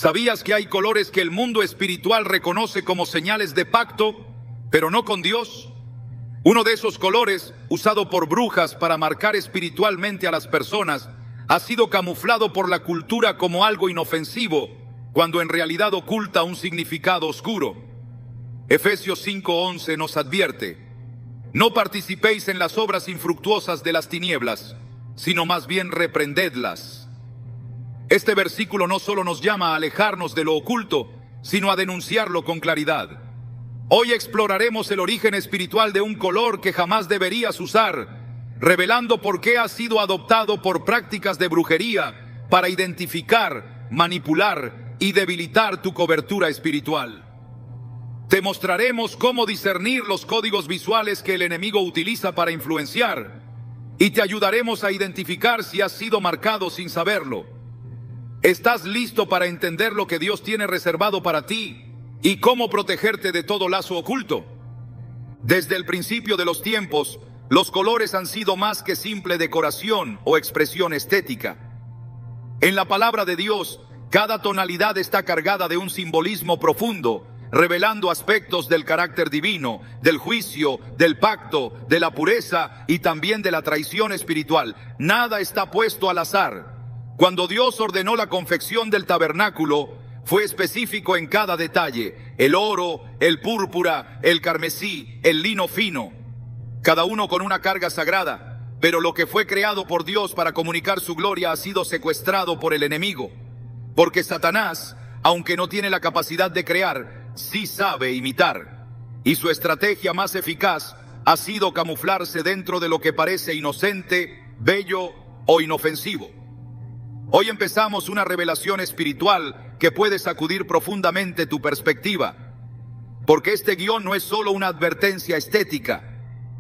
¿Sabías que hay colores que el mundo espiritual reconoce como señales de pacto, pero no con Dios? Uno de esos colores, usado por brujas para marcar espiritualmente a las personas, ha sido camuflado por la cultura como algo inofensivo, cuando en realidad oculta un significado oscuro. Efesios 5:11 nos advierte: no participéis en las obras infructuosas de las tinieblas, sino más bien reprendedlas. Este versículo no solo nos llama a alejarnos de lo oculto, sino a denunciarlo con claridad. Hoy exploraremos el origen espiritual de un color que jamás deberías usar, revelando por qué ha sido adoptado por prácticas de brujería para identificar, manipular y debilitar tu cobertura espiritual. Te mostraremos cómo discernir los códigos visuales que el enemigo utiliza para influenciar, y te ayudaremos a identificar si has sido marcado sin saberlo. ¿Estás listo para entender lo que Dios tiene reservado para ti y cómo protegerte de todo lazo oculto? Desde el principio de los tiempos, los colores han sido más que simple decoración o expresión estética. En la palabra de Dios, cada tonalidad está cargada de un simbolismo profundo, revelando aspectos del carácter divino, del juicio, del pacto, de la pureza y también de la traición espiritual. Nada está puesto al azar. Cuando Dios ordenó la confección del tabernáculo, fue específico en cada detalle: el oro, el púrpura, el carmesí, el lino fino, cada uno con una carga sagrada. Pero lo que fue creado por Dios para comunicar su gloria ha sido secuestrado por el enemigo, porque Satanás, aunque no tiene la capacidad de crear, sí sabe imitar, y su estrategia más eficaz ha sido camuflarse dentro de lo que parece inocente, bello o inofensivo. Hoy empezamos una revelación espiritual que puede sacudir profundamente tu perspectiva, porque este guión no es solo una advertencia estética,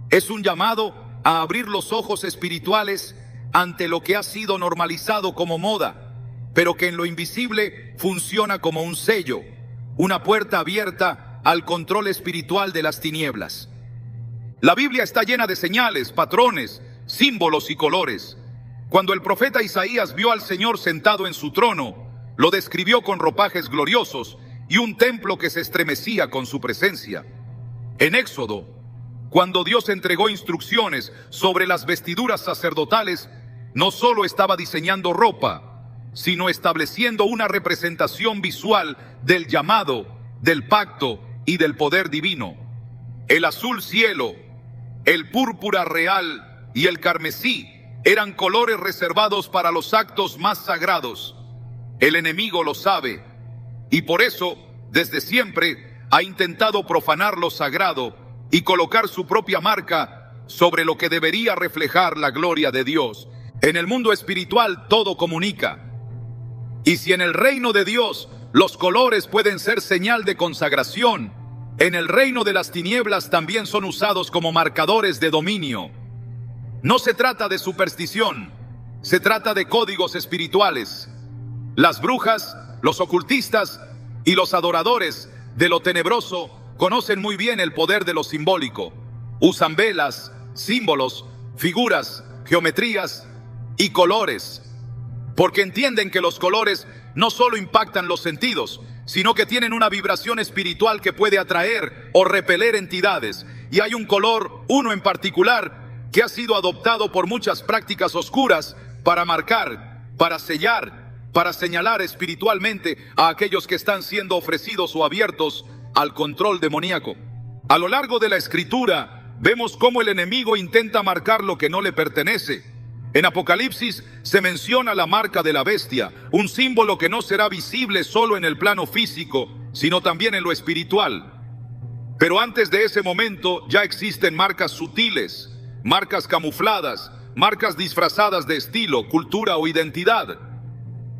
es un llamado a abrir los ojos espirituales ante lo que ha sido normalizado como moda, pero que en lo invisible funciona como un sello, una puerta abierta al control espiritual de las tinieblas. La Biblia está llena de señales, patrones, símbolos y colores. Cuando el profeta Isaías vio al Señor sentado en su trono, lo describió con ropajes gloriosos y un templo que se estremecía con su presencia. En Éxodo, cuando Dios entregó instrucciones sobre las vestiduras sacerdotales, no solo estaba diseñando ropa, sino estableciendo una representación visual del llamado, del pacto y del poder divino. El azul cielo, el púrpura real y el carmesí eran colores reservados para los actos más sagrados. El enemigo lo sabe, y por eso, desde siempre, ha intentado profanar lo sagrado y colocar su propia marca sobre lo que debería reflejar la gloria de Dios. En el mundo espiritual todo comunica. Y si en el reino de Dios los colores pueden ser señal de consagración, en el reino de las tinieblas también son usados como marcadores de dominio. No se trata de superstición, se trata de códigos espirituales. Las brujas, los ocultistas y los adoradores de lo tenebroso conocen muy bien el poder de lo simbólico. Usan velas, símbolos, figuras, geometrías y colores, porque entienden que los colores no solo impactan los sentidos, sino que tienen una vibración espiritual que puede atraer o repeler entidades. Y hay un color, uno en particular, que ha sido adoptado por muchas prácticas oscuras para marcar, para sellar, para señalar espiritualmente a aquellos que están siendo ofrecidos o abiertos al control demoníaco. A lo largo de la Escritura, vemos cómo el enemigo intenta marcar lo que no le pertenece. En Apocalipsis se menciona la marca de la bestia, un símbolo que no será visible solo en el plano físico, sino también en lo espiritual. Pero antes de ese momento ya existen marcas sutiles, marcas camufladas, marcas disfrazadas de estilo, cultura o identidad.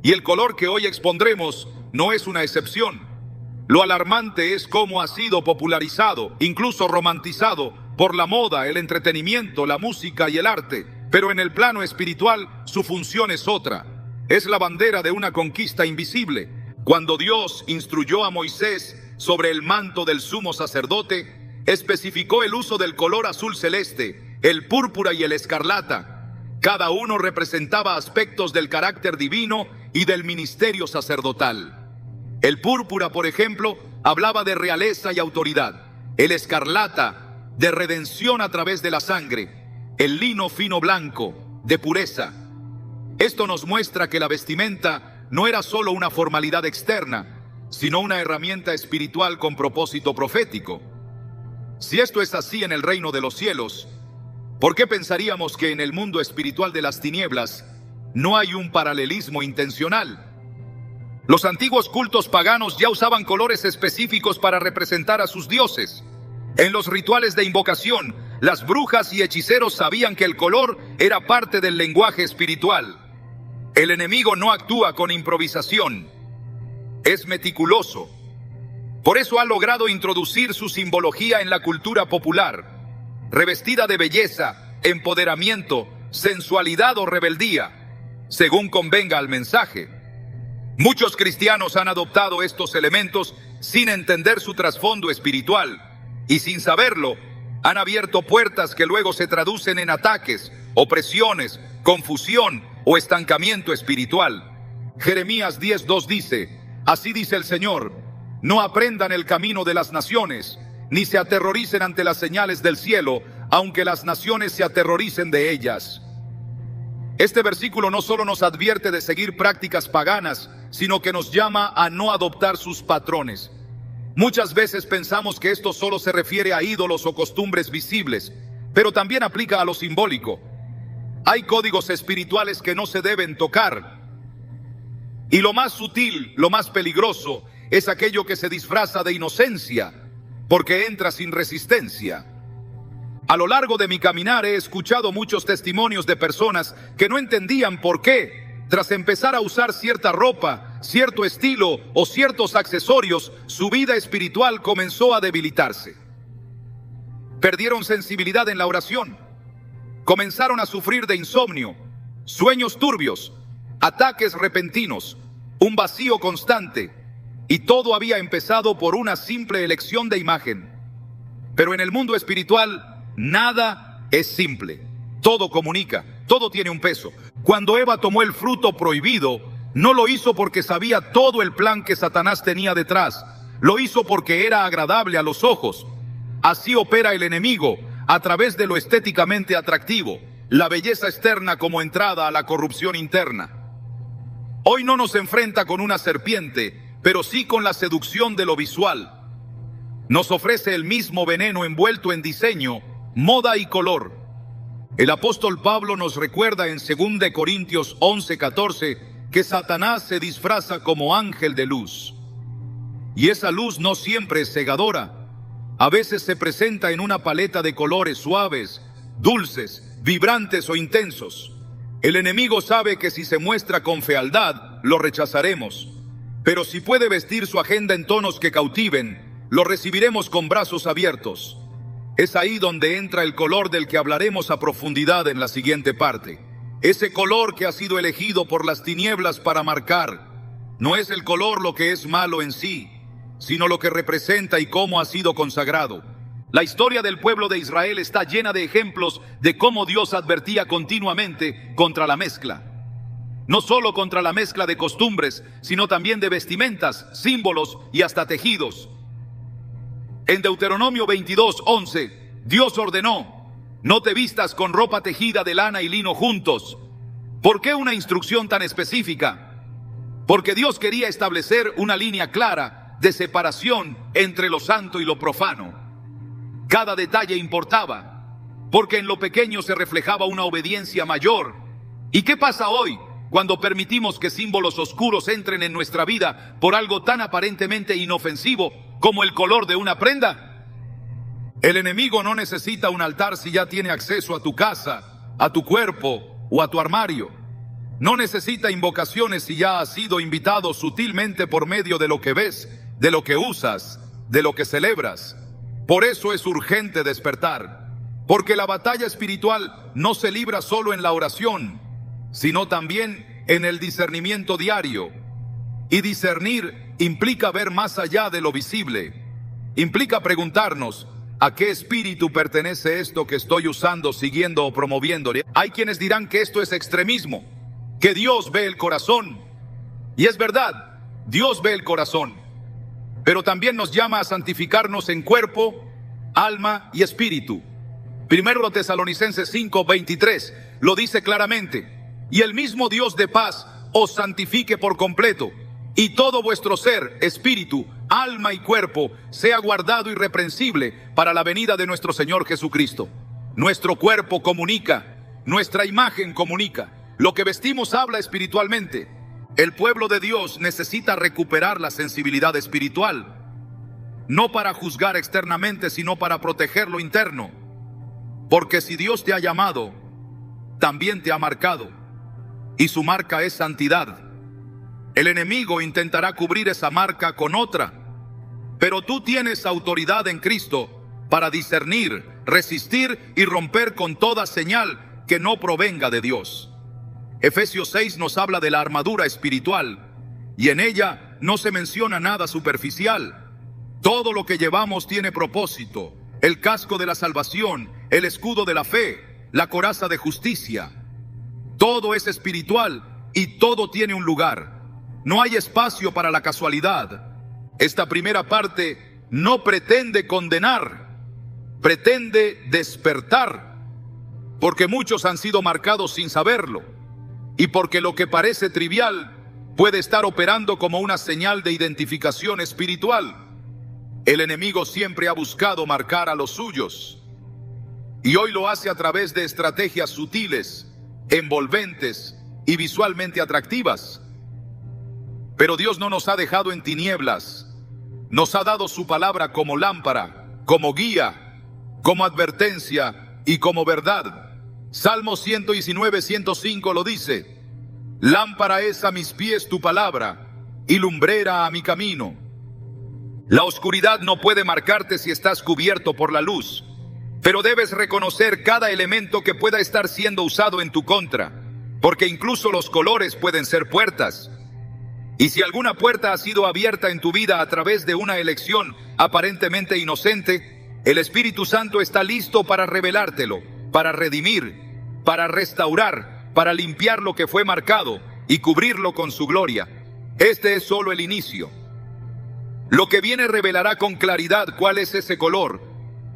Y el color que hoy expondremos no es una excepción. Lo alarmante es cómo ha sido popularizado, incluso romantizado, por la moda, el entretenimiento, la música y el arte. Pero en el plano espiritual su función es otra. Es la bandera de una conquista invisible. Cuando Dios instruyó a Moisés sobre el manto del sumo sacerdote, especificó el uso del color azul celeste, el púrpura y el escarlata. Cada uno representaba aspectos del carácter divino y del ministerio sacerdotal. El púrpura, por ejemplo, hablaba de realeza y autoridad. El escarlata, de redención a través de la sangre. El lino fino blanco, de pureza. Esto nos muestra que la vestimenta no era solo una formalidad externa, sino una herramienta espiritual con propósito profético. Si esto es así en el reino de los cielos, ¿por qué pensaríamos que en el mundo espiritual de las tinieblas no hay un paralelismo intencional? Los antiguos cultos paganos ya usaban colores específicos para representar a sus dioses. En los rituales de invocación, las brujas y hechiceros sabían que el color era parte del lenguaje espiritual. El enemigo no actúa con improvisación, es meticuloso. Por eso ha logrado introducir su simbología en la cultura popular, revestida de belleza, empoderamiento, sensualidad o rebeldía, según convenga al mensaje. Muchos cristianos han adoptado estos elementos sin entender su trasfondo espiritual y sin saberlo, han abierto puertas que luego se traducen en ataques, opresiones, confusión o estancamiento espiritual. Jeremías 10:2 dice: así dice el Señor, no aprendan el camino de las naciones, ni se aterroricen ante las señales del cielo, aunque las naciones se aterroricen de ellas. Este versículo no solo nos advierte de seguir prácticas paganas, sino que nos llama a no adoptar sus patrones. Muchas veces pensamos que esto solo se refiere a ídolos o costumbres visibles, pero también aplica a lo simbólico. Hay códigos espirituales que no se deben tocar. Y lo más sutil, lo más peligroso, es aquello que se disfraza de inocencia, porque entra sin resistencia. A lo largo de mi caminar he escuchado muchos testimonios de personas que no entendían por qué, tras empezar a usar cierta ropa, cierto estilo o ciertos accesorios, su vida espiritual comenzó a debilitarse. Perdieron sensibilidad en la oración, comenzaron a sufrir de insomnio, sueños turbios, ataques repentinos, un vacío constante, y todo había empezado por una simple elección de imagen. Pero en el mundo espiritual, nada es simple. Todo comunica, todo tiene un peso. Cuando Eva tomó el fruto prohibido, no lo hizo porque sabía todo el plan que Satanás tenía detrás. Lo hizo porque era agradable a los ojos. Así opera el enemigo, a través de lo estéticamente atractivo, la belleza externa como entrada a la corrupción interna. Hoy no nos enfrenta con una serpiente, pero sí con la seducción de lo visual. Nos ofrece el mismo veneno envuelto en diseño, moda y color. El apóstol Pablo nos recuerda en 2 Corintios 11:14 que Satanás se disfraza como ángel de luz. Y esa luz no siempre es cegadora. A veces se presenta en una paleta de colores suaves, dulces, vibrantes o intensos. El enemigo sabe que si se muestra con fealdad, lo rechazaremos. Pero si puede vestir su agenda en tonos que cautiven, lo recibiremos con brazos abiertos. Es ahí donde entra el color del que hablaremos a profundidad en la siguiente parte. Ese color que ha sido elegido por las tinieblas para marcar. No es el color lo que es malo en sí, sino lo que representa y cómo ha sido consagrado. La historia del pueblo de Israel está llena de ejemplos de cómo Dios advertía continuamente contra la mezcla. No solo contra la mezcla de costumbres, sino también de vestimentas, símbolos y hasta tejidos. En Deuteronomio 22:11, Dios ordenó: no te vistas con ropa tejida de lana y lino juntos. ¿Por qué una instrucción tan específica? Porque Dios quería establecer una línea clara de separación entre lo santo y lo profano. Cada detalle importaba, porque en lo pequeño se reflejaba una obediencia mayor. ¿Y qué pasa hoy cuando permitimos que símbolos oscuros entren en nuestra vida por algo tan aparentemente inofensivo como el color de una prenda? El enemigo no necesita un altar si ya tiene acceso a tu casa, a tu cuerpo o a tu armario. No necesita invocaciones si ya has sido invitado sutilmente por medio de lo que ves, de lo que usas, de lo que celebras. Por eso es urgente despertar, porque la batalla espiritual no se libra solo en la oración, sino también en el discernimiento diario. Y discernir implica ver más allá de lo visible. Implica preguntarnos: ¿a qué espíritu pertenece esto que estoy usando, siguiendo o promoviendo? Hay quienes dirán que esto es extremismo, que Dios ve el corazón. Y es verdad, Dios ve el corazón, pero también nos llama a santificarnos en cuerpo, alma y espíritu. Primero Tesalonicenses 5:23 lo dice claramente: y el mismo Dios de paz os santifique por completo, y todo vuestro ser, espíritu, alma y cuerpo sea guardado irreprensible para la venida de nuestro Señor Jesucristo. Nuestro cuerpo comunica, nuestra imagen comunica, lo que vestimos habla espiritualmente. El pueblo de Dios necesita recuperar la sensibilidad espiritual, no para juzgar externamente, sino para proteger lo interno. Porque si Dios te ha llamado, también te ha marcado, y su marca es santidad. El enemigo intentará cubrir esa marca con otra, pero tú tienes autoridad en Cristo para discernir, resistir y romper con toda señal que no provenga de Dios. Efesios 6 nos habla de la armadura espiritual, y en ella no se menciona nada superficial. Todo lo que llevamos tiene propósito: el casco de la salvación, el escudo de la fe, la coraza de justicia. Todo es espiritual y todo tiene un lugar. No hay espacio para la casualidad. Esta primera parte no pretende condenar, pretende despertar, porque muchos han sido marcados sin saberlo, y porque lo que parece trivial puede estar operando como una señal de identificación espiritual. El enemigo siempre ha buscado marcar a los suyos, y hoy lo hace a través de estrategias sutiles, envolventes y visualmente atractivas. Pero Dios no nos ha dejado en tinieblas. Nos ha dado su palabra como lámpara, como guía, como advertencia y como verdad. Salmo 119:105 lo dice: lámpara es a mis pies tu palabra y lumbrera a mi camino. La oscuridad no puede marcarte si estás cubierto por la luz, pero debes reconocer cada elemento que pueda estar siendo usado en tu contra, porque incluso los colores pueden ser puertas. Y si alguna puerta ha sido abierta en tu vida a través de una elección aparentemente inocente, el Espíritu Santo está listo para revelártelo, para redimir, para restaurar, para limpiar lo que fue marcado y cubrirlo con su gloria. Este es solo el inicio. Lo que viene revelará con claridad cuál es ese color,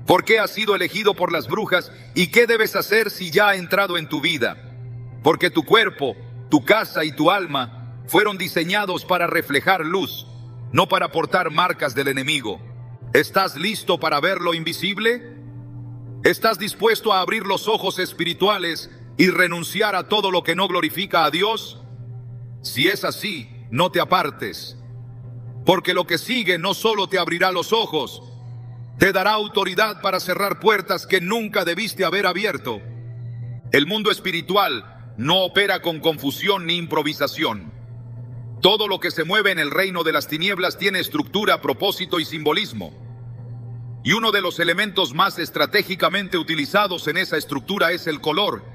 por qué has sido elegido por las brujas y qué debes hacer si ya ha entrado en tu vida. Porque tu cuerpo, tu casa y tu alma fueron diseñados para reflejar luz, no para portar marcas del enemigo. ¿Estás listo para ver lo invisible? ¿Estás dispuesto a abrir los ojos espirituales y renunciar a todo lo que no glorifica a Dios? Si es así, no te apartes, porque lo que sigue no solo te abrirá los ojos, te dará autoridad para cerrar puertas que nunca debiste haber abierto. El mundo espiritual no opera con confusión ni improvisación. Todo lo que se mueve en el reino de las tinieblas tiene estructura, propósito y simbolismo. Y uno de los elementos más estratégicamente utilizados en esa estructura es el color.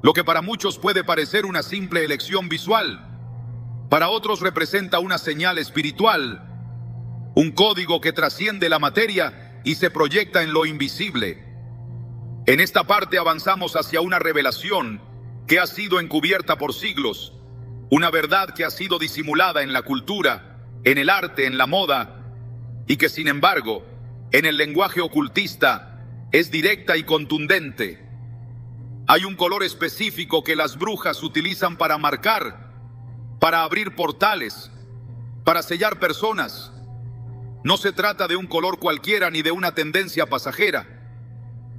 Lo que para muchos puede parecer una simple elección visual, para otros representa una señal espiritual, un código que trasciende la materia y se proyecta en lo invisible. En esta parte avanzamos hacia una revelación que ha sido encubierta por siglos, una verdad que ha sido disimulada en la cultura, en el arte, en la moda, y que sin embargo, en el lenguaje ocultista, es directa y contundente. Hay un color específico que las brujas utilizan para marcar, para abrir portales, para sellar personas. No se trata de un color cualquiera ni de una tendencia pasajera.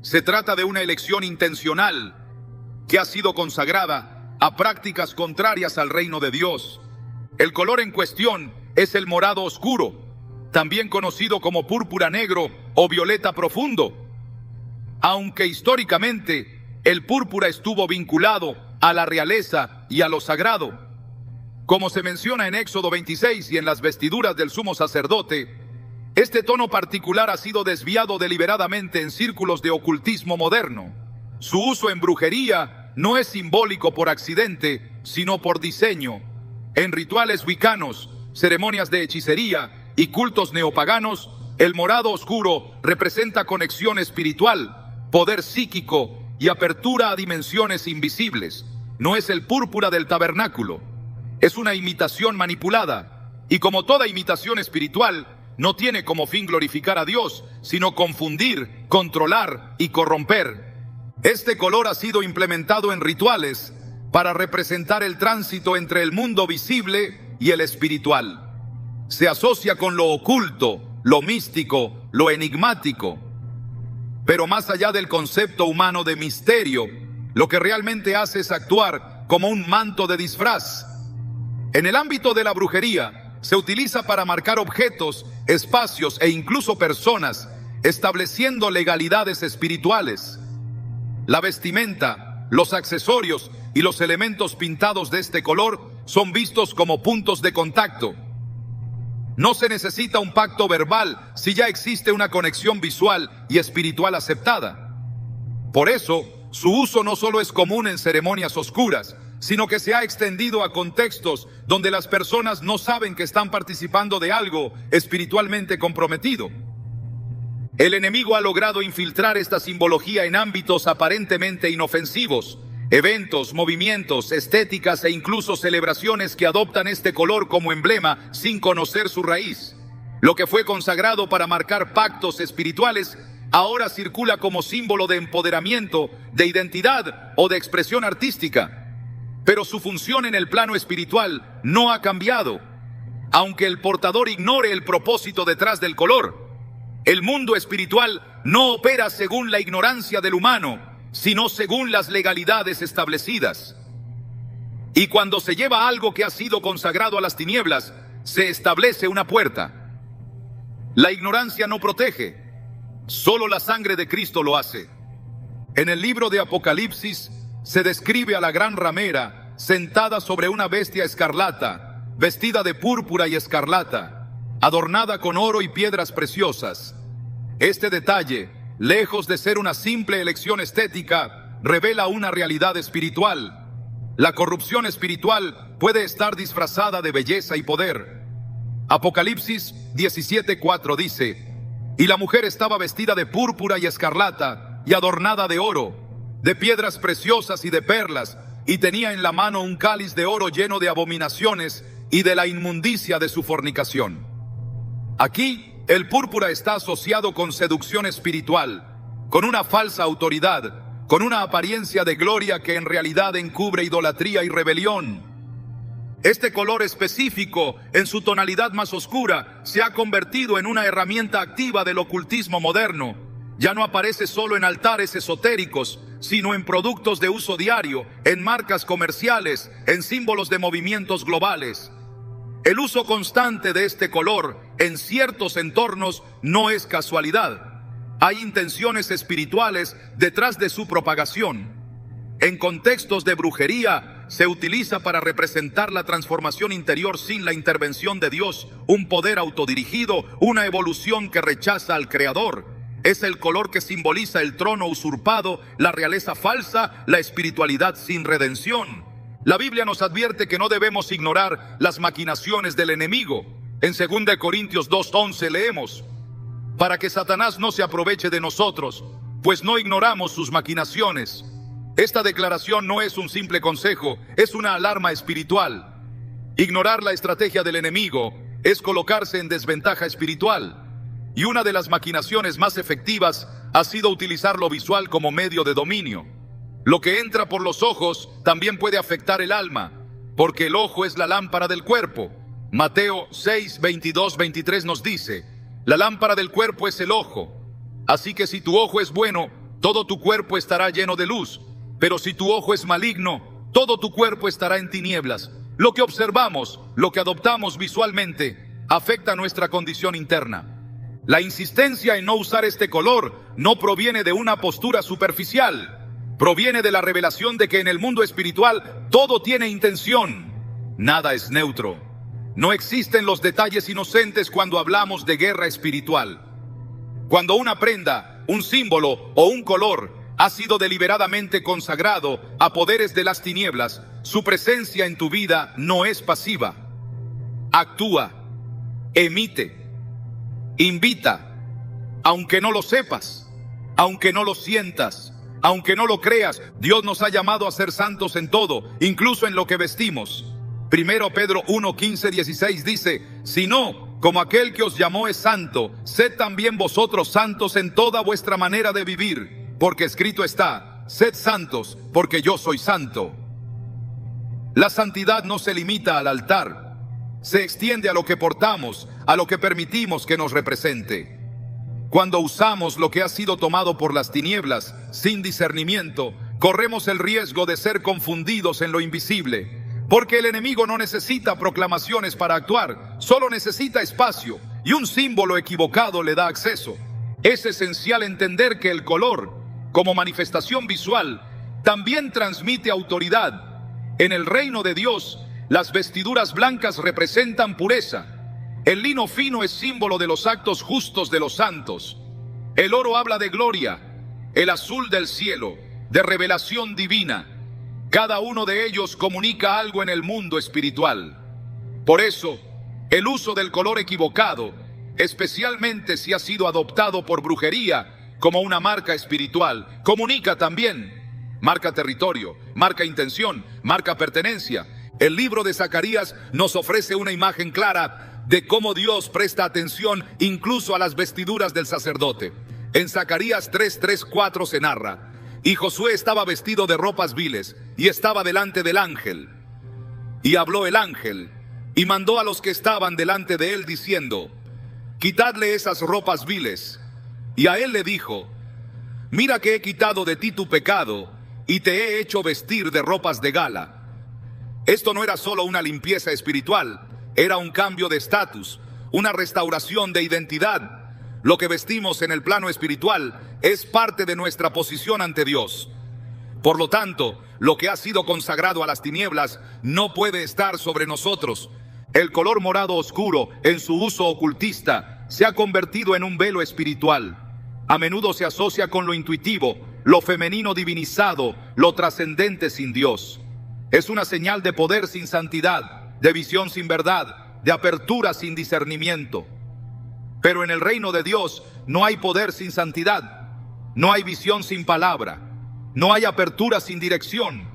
Se trata de una elección intencional que ha sido consagrada a prácticas contrarias al reino de Dios. El color en cuestión es el morado oscuro, también conocido como púrpura negro o violeta profundo. Aunque históricamente el púrpura estuvo vinculado a la realeza y a lo sagrado, como se menciona en Éxodo 26 y en las vestiduras del sumo sacerdote, este tono particular ha sido desviado deliberadamente en círculos de ocultismo moderno. Su uso en brujería no es simbólico por accidente, sino por diseño. En rituales wiccanos, ceremonias de hechicería y cultos neopaganos, el morado oscuro representa conexión espiritual, poder psíquico y apertura a dimensiones invisibles. No es el púrpura del tabernáculo. Es una imitación manipulada, Y como toda imitación espiritual, no tiene como fin glorificar a Dios, sino confundir, controlar y corromper. Este color ha sido implementado en rituales para representar el tránsito entre el mundo visible y el espiritual. Se asocia con lo oculto, lo místico, lo enigmático. Pero más allá del concepto humano de misterio, lo que realmente hace es actuar como un manto de disfraz. En el ámbito de la brujería, se utiliza para marcar objetos, espacios e incluso personas, estableciendo legalidades espirituales. La vestimenta, los accesorios y los elementos pintados de este color son vistos como puntos de contacto. No se necesita un pacto verbal si ya existe una conexión visual y espiritual aceptada. Por eso, su uso no solo es común en ceremonias oscuras, sino que se ha extendido a contextos donde las personas no saben que están participando de algo espiritualmente comprometido. El enemigo ha logrado infiltrar esta simbología en ámbitos aparentemente inofensivos, eventos, movimientos, estéticas e incluso celebraciones que adoptan este color como emblema sin conocer su raíz. Lo que fue consagrado para marcar pactos espirituales ahora circula como símbolo de empoderamiento, de identidad o de expresión artística. Pero su función en el plano espiritual no ha cambiado, aunque el portador ignore el propósito detrás del color. El mundo espiritual no opera según la ignorancia del humano, sino según las legalidades establecidas. Y cuando se lleva algo que ha sido consagrado a las tinieblas, se establece una puerta. La ignorancia no protege, solo la sangre de Cristo lo hace. En el libro de Apocalipsis se describe a la gran ramera sentada sobre una bestia escarlata, vestida de púrpura y escarlata, adornada con oro y piedras preciosas. Este detalle, lejos de ser una simple elección estética, revela una realidad espiritual. La corrupción espiritual puede estar disfrazada de belleza y poder. Apocalipsis 17:4 dice: y la mujer estaba vestida de púrpura y escarlata y adornada de oro, de piedras preciosas y de perlas, y tenía en la mano un cáliz de oro lleno de abominaciones y de la inmundicia de su fornicación. Aquí, el púrpura está asociado con seducción espiritual, con una falsa autoridad, con una apariencia de gloria que en realidad encubre idolatría y rebelión. Este color específico, en su tonalidad más oscura, se ha convertido en una herramienta activa del ocultismo moderno. Ya no aparece solo en altares esotéricos, sino en productos de uso diario, en marcas comerciales, en símbolos de movimientos globales. El uso constante de este color en ciertos entornos no es casualidad. Hay intenciones espirituales detrás de su propagación. En contextos de brujería, se utiliza para representar la transformación interior sin la intervención de Dios, un poder autodirigido, una evolución que rechaza al Creador. Es el color que simboliza el trono usurpado, la realeza falsa, la espiritualidad sin redención. La Biblia nos advierte que no debemos ignorar las maquinaciones del enemigo. En 2 Corintios 2:11 leemos: para que Satanás no se aproveche de nosotros, pues no ignoramos sus maquinaciones. Esta declaración no es un simple consejo, es una alarma espiritual. Ignorar la estrategia del enemigo es colocarse en desventaja espiritual. Y una de las maquinaciones más efectivas ha sido utilizar lo visual como medio de dominio. Lo que entra por los ojos también puede afectar el alma, porque el ojo es la lámpara del cuerpo. Mateo 6:22-23 nos dice: la lámpara del cuerpo es el ojo. Así que si tu ojo es bueno, todo tu cuerpo estará lleno de luz. Pero si tu ojo es maligno, todo tu cuerpo estará en tinieblas. Lo que observamos, lo que adoptamos visualmente, afecta nuestra condición interna. La insistencia en no usar este color no proviene de una postura superficial. Proviene de la revelación de que en el mundo espiritual todo tiene intención. Nada es neutro. No existen los detalles inocentes cuando hablamos de guerra espiritual. Cuando una prenda, un símbolo o un color ha sido deliberadamente consagrado a poderes de las tinieblas, su presencia en tu vida no es pasiva. Actúa, emite, invita, aunque no lo sepas, aunque no lo sientas, aunque no lo creas. Dios nos ha llamado a ser santos en todo, incluso en lo que vestimos. Primero Pedro 1, 15, 16 dice: sino, como aquel que os llamó es santo, sed también vosotros santos en toda vuestra manera de vivir, porque escrito está: sed santos, porque yo soy santo. La santidad no se limita al altar, se extiende a lo que portamos, a lo que permitimos que nos represente. Cuando usamos lo que ha sido tomado por las tinieblas sin discernimiento, corremos el riesgo de ser confundidos en lo invisible, porque el enemigo no necesita proclamaciones para actuar, solo necesita espacio, y un símbolo equivocado le da acceso. Es esencial entender que el color, como manifestación visual, también transmite autoridad. En el reino de Dios, las vestiduras blancas representan pureza. El lino fino es símbolo de los actos justos de los santos. El oro habla de gloria, el azul del cielo, de revelación divina. Cada uno de ellos comunica algo en el mundo espiritual. Por eso, el uso del color equivocado, especialmente si ha sido adoptado por brujería como una marca espiritual, comunica también. Marca territorio, marca intención, marca pertenencia. El libro de Zacarías nos ofrece una imagen clara de cómo Dios presta atención incluso a las vestiduras del sacerdote. En Zacarías 3, 3, 4 se narra: y Josué estaba vestido de ropas viles, y estaba delante del ángel. Y habló el ángel, y mandó a los que estaban delante de él, diciendo: quitadle esas ropas viles. Y a él le dijo: mira que he quitado de ti tu pecado, y te he hecho vestir de ropas de gala. Esto no era solo una limpieza espiritual, era un cambio de estatus, una restauración de identidad. Lo que vestimos en el plano espiritual es parte de nuestra posición ante Dios. Por lo tanto, lo que ha sido consagrado a las tinieblas no puede estar sobre nosotros. El color morado oscuro, en su uso ocultista, se ha convertido en un velo espiritual. A menudo se asocia con lo intuitivo, lo femenino divinizado, lo trascendente sin Dios. Es una señal de poder sin santidad, de visión sin verdad, de apertura sin discernimiento. Pero en el reino de Dios no hay poder sin santidad, no hay visión sin palabra, no hay apertura sin dirección.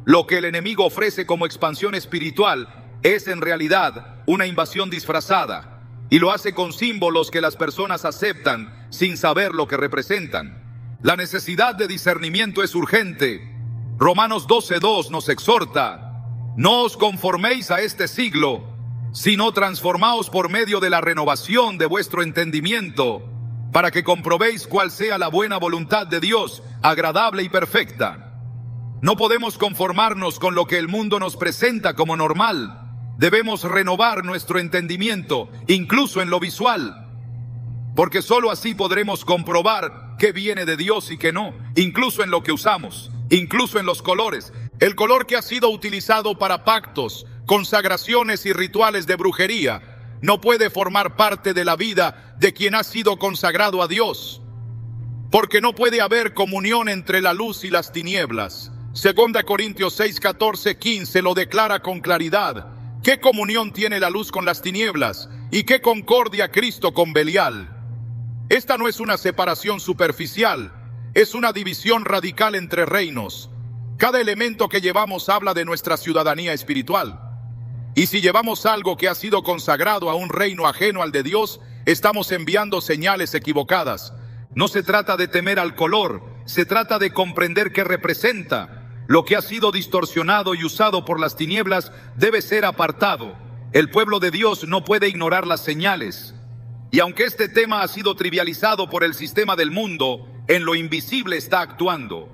Lo que el enemigo ofrece como expansión espiritual es en realidad una invasión disfrazada, y lo hace con símbolos que las personas aceptan sin saber lo que representan. La necesidad de discernimiento es urgente. Romanos 12:2 nos exhorta: no os conforméis a este siglo, sino transformaos por medio de la renovación de vuestro entendimiento, para que comprobéis cuál sea la buena voluntad de Dios, agradable y perfecta. No podemos conformarnos con lo que el mundo nos presenta como normal. Debemos renovar nuestro entendimiento, incluso en lo visual, porque sólo así podremos comprobar qué viene de Dios y qué no, incluso en lo que usamos, incluso en los colores. El color que ha sido utilizado para pactos, consagraciones y rituales de brujería no puede formar parte de la vida de quien ha sido consagrado a Dios, porque no puede haber comunión entre la luz y las tinieblas. 2 Corintios 6, 14, 15 lo declara con claridad. ¿Qué comunión tiene la luz con las tinieblas? ¿Y qué concordia Cristo con Belial? Esta no es una separación superficial, es una división radical entre reinos. Cada elemento que llevamos habla de nuestra ciudadanía espiritual. Y si llevamos algo que ha sido consagrado a un reino ajeno al de Dios, estamos enviando señales equivocadas. No se trata de temer al color, se trata de comprender qué representa. Lo que ha sido distorsionado y usado por las tinieblas debe ser apartado. El pueblo de Dios no puede ignorar las señales. Y aunque este tema ha sido trivializado por el sistema del mundo, en lo invisible está actuando.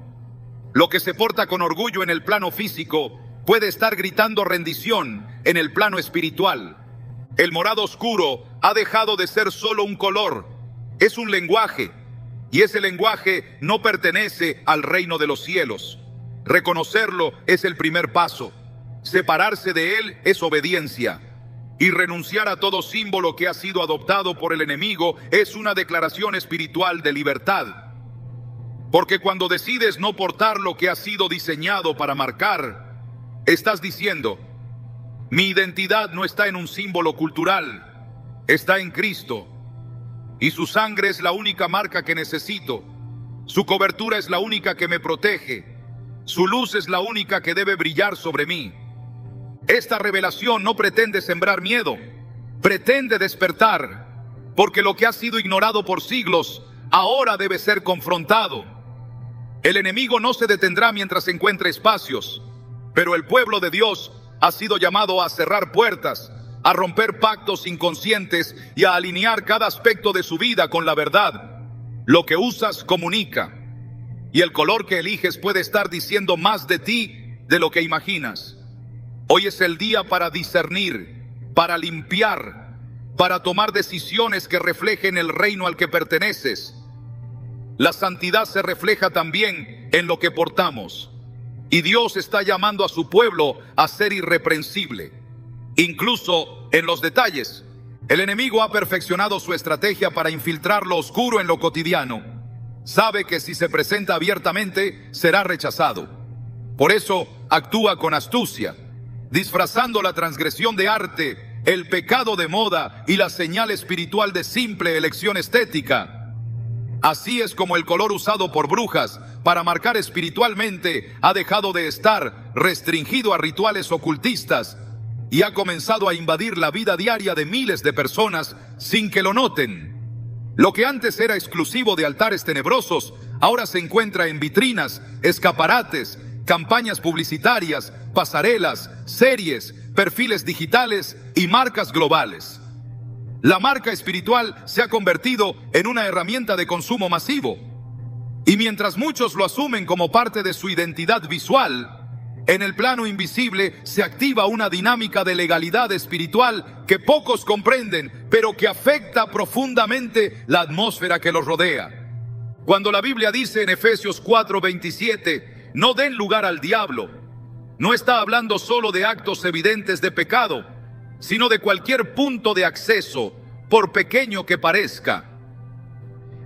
Lo que se porta con orgullo en el plano físico puede estar gritando rendición en el plano espiritual. El morado oscuro ha dejado de ser solo un color, es un lenguaje, y ese lenguaje no pertenece al reino de los cielos. Reconocerlo es el primer paso. Separarse de él es obediencia. Y renunciar a todo símbolo que ha sido adoptado por el enemigo es una declaración espiritual de libertad. Porque cuando decides no portar lo que ha sido diseñado para marcar, estás diciendo: mi identidad no está en un símbolo cultural, está en Cristo. Y su sangre es la única marca que necesito. Su cobertura es la única que me protege. Su luz es la única que debe brillar sobre mí. Esta revelación no pretende sembrar miedo, pretende despertar, porque lo que ha sido ignorado por siglos ahora debe ser confrontado. El enemigo no se detendrá mientras encuentre espacios, pero el pueblo de Dios ha sido llamado a cerrar puertas, a romper pactos inconscientes y a alinear cada aspecto de su vida con la verdad. Lo que usas comunica, y el color que eliges puede estar diciendo más de ti de lo que imaginas. Hoy es el día para discernir, para limpiar, para tomar decisiones que reflejen el reino al que perteneces. La santidad se refleja también en lo que portamos, y Dios está llamando a su pueblo a ser irreprensible, incluso en los detalles. El enemigo ha perfeccionado su estrategia para infiltrar lo oscuro en lo cotidiano. Sabe que si se presenta abiertamente, será rechazado. Por eso actúa con astucia, disfrazando la transgresión de arte, el pecado de moda y la señal espiritual de simple elección estética. Así es como el color usado por brujas para marcar espiritualmente ha dejado de estar restringido a rituales ocultistas y ha comenzado a invadir la vida diaria de miles de personas sin que lo noten. Lo que antes era exclusivo de altares tenebrosos, ahora se encuentra en vitrinas, escaparates, campañas publicitarias, pasarelas, series, perfiles digitales y marcas globales. La marca espiritual se ha convertido en una herramienta de consumo masivo. Y mientras muchos lo asumen como parte de su identidad visual, en el plano invisible se activa una dinámica de legalidad espiritual que pocos comprenden, pero que afecta profundamente la atmósfera que los rodea. Cuando la Biblia dice en Efesios 4:27, no den lugar al diablo, no está hablando solo de actos evidentes de pecado, sino de cualquier punto de acceso, por pequeño que parezca.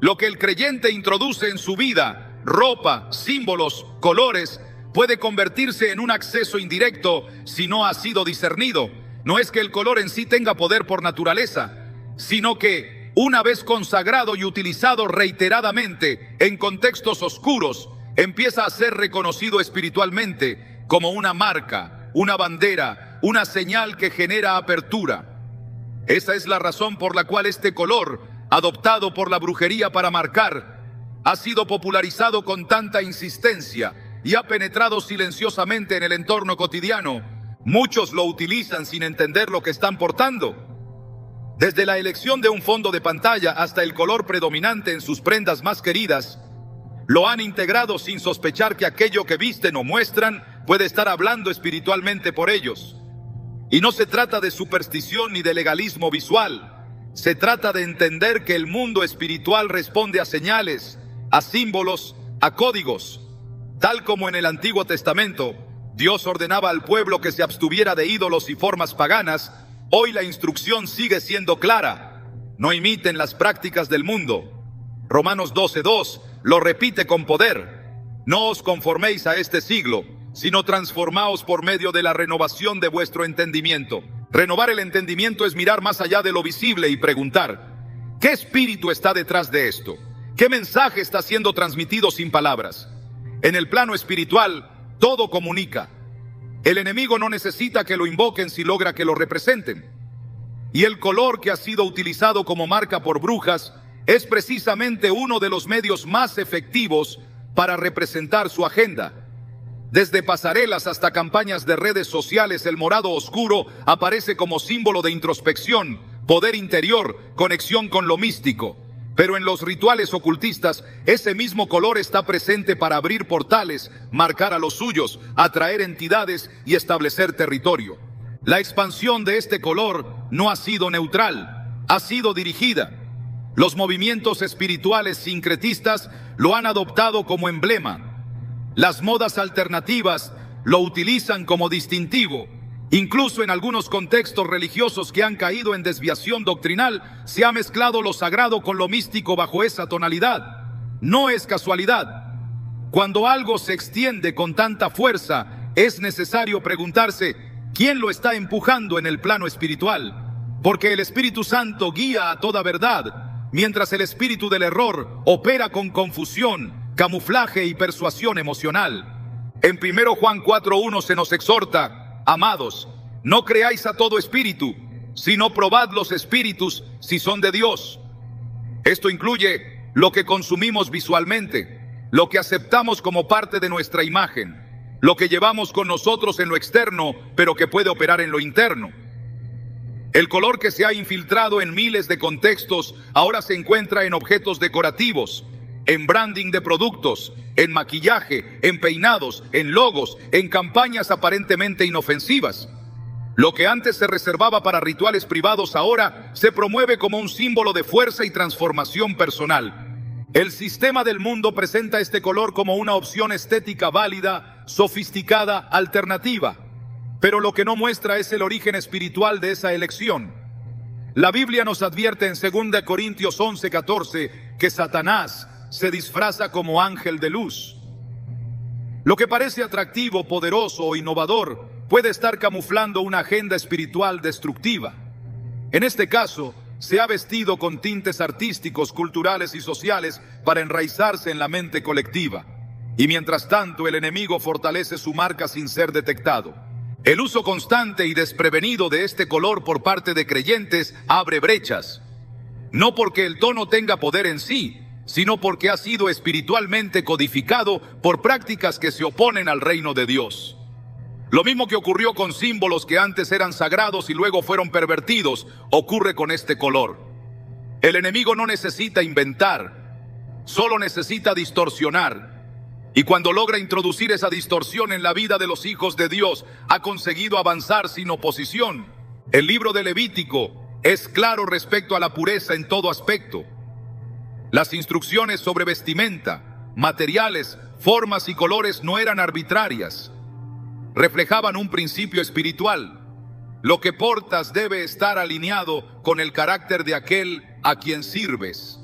Lo que el creyente introduce en su vida, ropa, símbolos, colores, puede convertirse en un acceso indirecto si no ha sido discernido. No es que el color en sí tenga poder por naturaleza, sino que, una vez consagrado y utilizado reiteradamente en contextos oscuros, empieza a ser reconocido espiritualmente como una marca, una bandera, una señal que genera apertura. Esa es la razón por la cual este color, adoptado por la brujería para marcar, ha sido popularizado con tanta insistencia y ha penetrado silenciosamente en el entorno cotidiano. Muchos lo utilizan sin entender lo que están portando. Desde la elección de un fondo de pantalla hasta el color predominante en sus prendas más queridas, lo han integrado sin sospechar que aquello que visten o muestran puede estar hablando espiritualmente por ellos. Y no se trata de superstición ni de legalismo visual. Se trata de entender que el mundo espiritual responde a señales, a símbolos, a códigos. Tal como en el Antiguo Testamento, Dios ordenaba al pueblo que se abstuviera de ídolos y formas paganas, hoy la instrucción sigue siendo clara. No imiten las prácticas del mundo. Romanos 12:2 lo repite con poder. No os conforméis a este siglo, sino transformaos por medio de la renovación de vuestro entendimiento. Renovar el entendimiento es mirar más allá de lo visible y preguntar, ¿qué espíritu está detrás de esto? ¿Qué mensaje está siendo transmitido sin palabras? En el plano espiritual, todo comunica. El enemigo no necesita que lo invoquen si logra que lo representen. Y el color que ha sido utilizado como marca por brujas es precisamente uno de los medios más efectivos para representar su agenda. Desde pasarelas hasta campañas de redes sociales, el morado oscuro aparece como símbolo de introspección, poder interior, conexión con lo místico. Pero en los rituales ocultistas, ese mismo color está presente para abrir portales, marcar a los suyos, atraer entidades y establecer territorio. La expansión de este color no ha sido neutral, ha sido dirigida. Los movimientos espirituales sincretistas lo han adoptado como emblema. Las modas alternativas lo utilizan como distintivo. Incluso en algunos contextos religiosos que han caído en desviación doctrinal, se ha mezclado lo sagrado con lo místico bajo esa tonalidad. No es casualidad. Cuando algo se extiende con tanta fuerza, es necesario preguntarse, ¿quién lo está empujando en el plano espiritual? Porque el Espíritu Santo guía a toda verdad, mientras el espíritu del error opera con confusión, camuflaje y persuasión emocional. En 1 Juan 4:1 se nos exhorta, amados, No creáis a todo espíritu, sino probad los espíritus si son de Dios. Esto incluye lo que consumimos visualmente, lo que aceptamos como parte de nuestra imagen, lo que llevamos con nosotros en lo externo, pero que puede operar en lo interno. El color que se ha infiltrado en miles de contextos ahora se encuentra en objetos decorativos, en branding de productos, en maquillaje, en peinados, en logos, en campañas aparentemente inofensivas. Lo que antes se reservaba para rituales privados ahora se promueve como un símbolo de fuerza y transformación personal. El sistema del mundo presenta este color como una opción estética válida, sofisticada, alternativa. Pero lo que no muestra es el origen espiritual de esa elección. La Biblia nos advierte en 2 Corintios 11:14 que Satanás se disfraza como ángel de luz. Lo que parece atractivo, poderoso o innovador puede estar camuflando una agenda espiritual destructiva. En este caso, se ha vestido con tintes artísticos, culturales y sociales para enraizarse en la mente colectiva. Y mientras tanto, el enemigo fortalece su marca sin ser detectado. El uso constante y desprevenido de este color por parte de creyentes abre brechas. No porque el tono tenga poder en sí, sino porque ha sido espiritualmente codificado por prácticas que se oponen al reino de Dios. Lo mismo que ocurrió con símbolos que antes eran sagrados y luego fueron pervertidos, ocurre con este color. El enemigo no necesita inventar, solo necesita distorsionar. Y cuando logra introducir esa distorsión en la vida de los hijos de Dios, ha conseguido avanzar sin oposición. El libro de Levítico es claro respecto a la pureza en todo aspecto. Las instrucciones sobre vestimenta, materiales, formas y colores no eran arbitrarias. Reflejaban un principio espiritual. Lo que portas debe estar alineado con el carácter de aquel a quien sirves.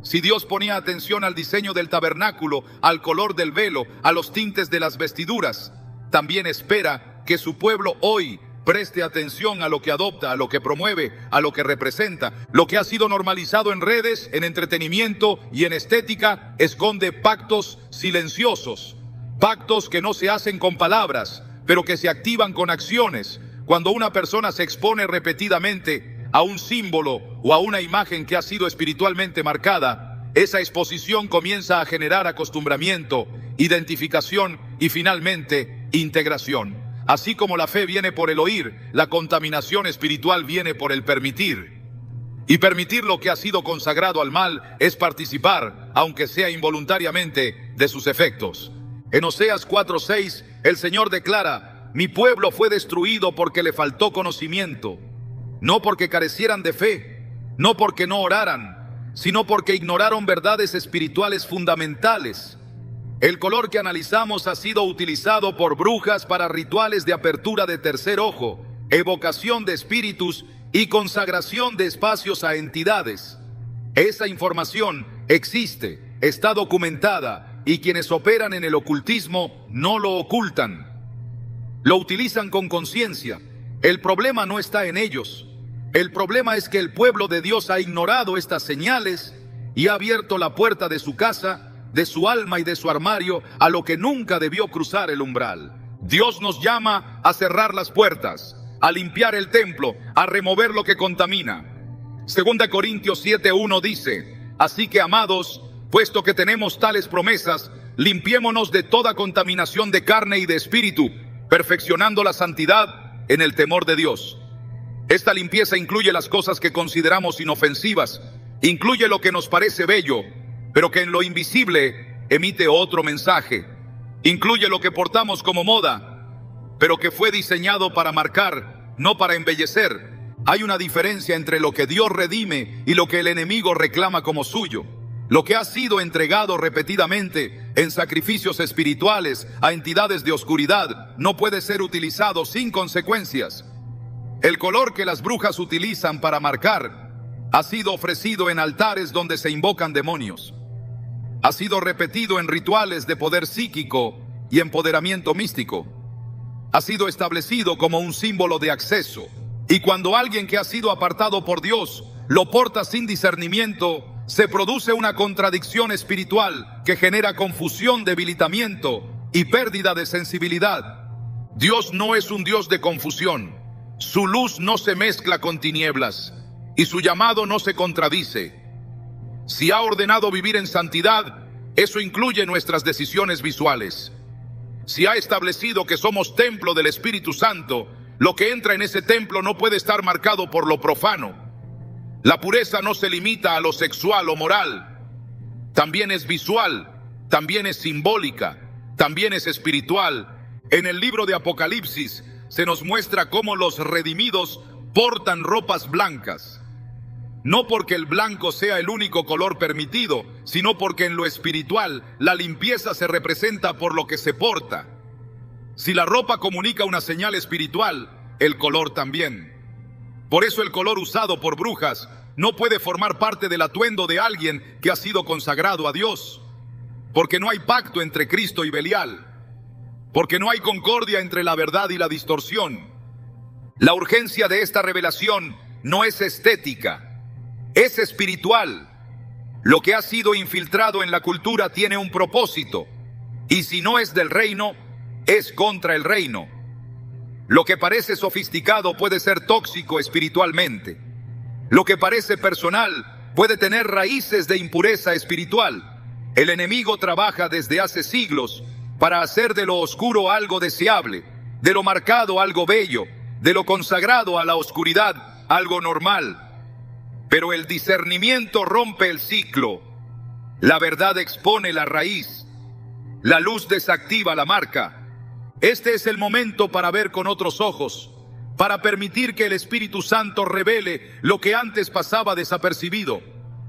Si Dios ponía atención al diseño del tabernáculo, al color del velo, a los tintes de las vestiduras, también espera que su pueblo hoy preste atención a lo que adopta, a lo que promueve, a lo que representa. Lo que ha sido normalizado en redes, en entretenimiento y en estética esconde pactos silenciosos. Pactos que no se hacen con palabras, pero que se activan con acciones. Cuando una persona se expone repetidamente a un símbolo o a una imagen que ha sido espiritualmente marcada, esa exposición comienza a generar acostumbramiento, identificación y finalmente integración. Así como la fe viene por el oír, la contaminación espiritual viene por el permitir. Y permitir lo que ha sido consagrado al mal es participar, aunque sea involuntariamente, de sus efectos. En Oseas 4:6, el Señor declara: mi pueblo fue destruido porque le faltó conocimiento, no porque carecieran de fe, no porque no oraran, sino porque ignoraron verdades espirituales fundamentales. El color que analizamos ha sido utilizado por brujas para rituales de apertura de tercer ojo, evocación de espíritus y consagración de espacios a entidades. Esa información existe, está documentada, y quienes operan en el ocultismo no lo ocultan. Lo utilizan con conciencia. El problema no está en ellos. El problema es que el pueblo de Dios ha ignorado estas señales y ha abierto la puerta de su casa, de su alma y de su armario a lo que nunca debió cruzar el umbral. Dios nos llama a cerrar las puertas, a limpiar el templo, a remover lo que contamina. 2 Corintios 7:1 dice: así que, amados, puesto que tenemos tales promesas, limpiémonos de toda contaminación de carne y de espíritu, perfeccionando la santidad en el temor de Dios. Esta limpieza incluye las cosas que consideramos inofensivas, incluye lo que nos parece bello, pero que en lo invisible emite otro mensaje. Incluye lo que portamos como moda, pero que fue diseñado para marcar, no para embellecer. Hay una diferencia entre lo que Dios redime y lo que el enemigo reclama como suyo. Lo que ha sido entregado repetidamente en sacrificios espirituales a entidades de oscuridad no puede ser utilizado sin consecuencias. El color que las brujas utilizan para marcar ha sido ofrecido en altares donde se invocan demonios. Ha sido repetido en rituales de poder psíquico y empoderamiento místico. Ha sido establecido como un símbolo de acceso. Y cuando alguien que ha sido apartado por Dios lo porta sin discernimiento, se produce una contradicción espiritual que genera confusión, debilitamiento y pérdida de sensibilidad. Dios no es un Dios de confusión. Su luz no se mezcla con tinieblas y su llamado no se contradice. Si ha ordenado vivir en santidad, eso incluye nuestras decisiones visuales. Si ha establecido que somos templo del Espíritu Santo, lo que entra en ese templo no puede estar marcado por lo profano. La pureza no se limita a lo sexual o moral. También es visual, también es simbólica, también es espiritual. En el libro de Apocalipsis se nos muestra cómo los redimidos portan ropas blancas. No porque el blanco sea el único color permitido, sino porque en lo espiritual la limpieza se representa por lo que se porta. Si la ropa comunica una señal espiritual, el color también. Por eso el color usado por brujas no puede formar parte del atuendo de alguien que ha sido consagrado a Dios. Porque no hay pacto entre Cristo y Belial. Porque no hay concordia entre la verdad y la distorsión. La urgencia de esta revelación no es estética. Es espiritual. Lo que ha sido infiltrado en la cultura tiene un propósito, y si no es del reino, es contra el reino. Lo que parece sofisticado puede ser tóxico espiritualmente. Lo que parece personal puede tener raíces de impureza espiritual. El enemigo trabaja desde hace siglos para hacer de lo oscuro algo deseable, de lo marcado algo bello, de lo consagrado a la oscuridad algo normal. Pero el discernimiento rompe el ciclo. La verdad expone la raíz. La luz desactiva la marca. Este es el momento para ver con otros ojos, para permitir que el Espíritu Santo revele lo que antes pasaba desapercibido.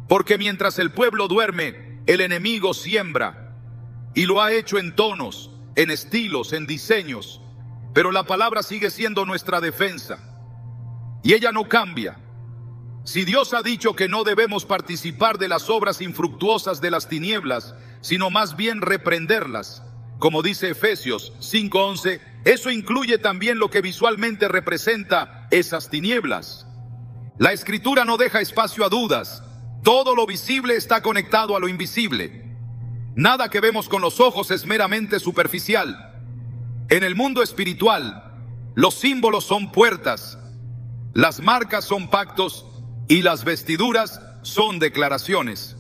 Porque mientras el pueblo duerme, el enemigo siembra. Y lo ha hecho en tonos, en estilos, en diseños. Pero la palabra sigue siendo nuestra defensa. Y ella no cambia. Si Dios ha dicho que no debemos participar de las obras infructuosas de las tinieblas, sino más bien reprenderlas, como dice Efesios 5:11, eso incluye también lo que visualmente representa esas tinieblas. La Escritura no deja espacio a dudas. Todo lo visible está conectado a lo invisible. Nada que vemos con los ojos es meramente superficial. En el mundo espiritual, los símbolos son puertas, las marcas son pactos, y las vestiduras son declaraciones.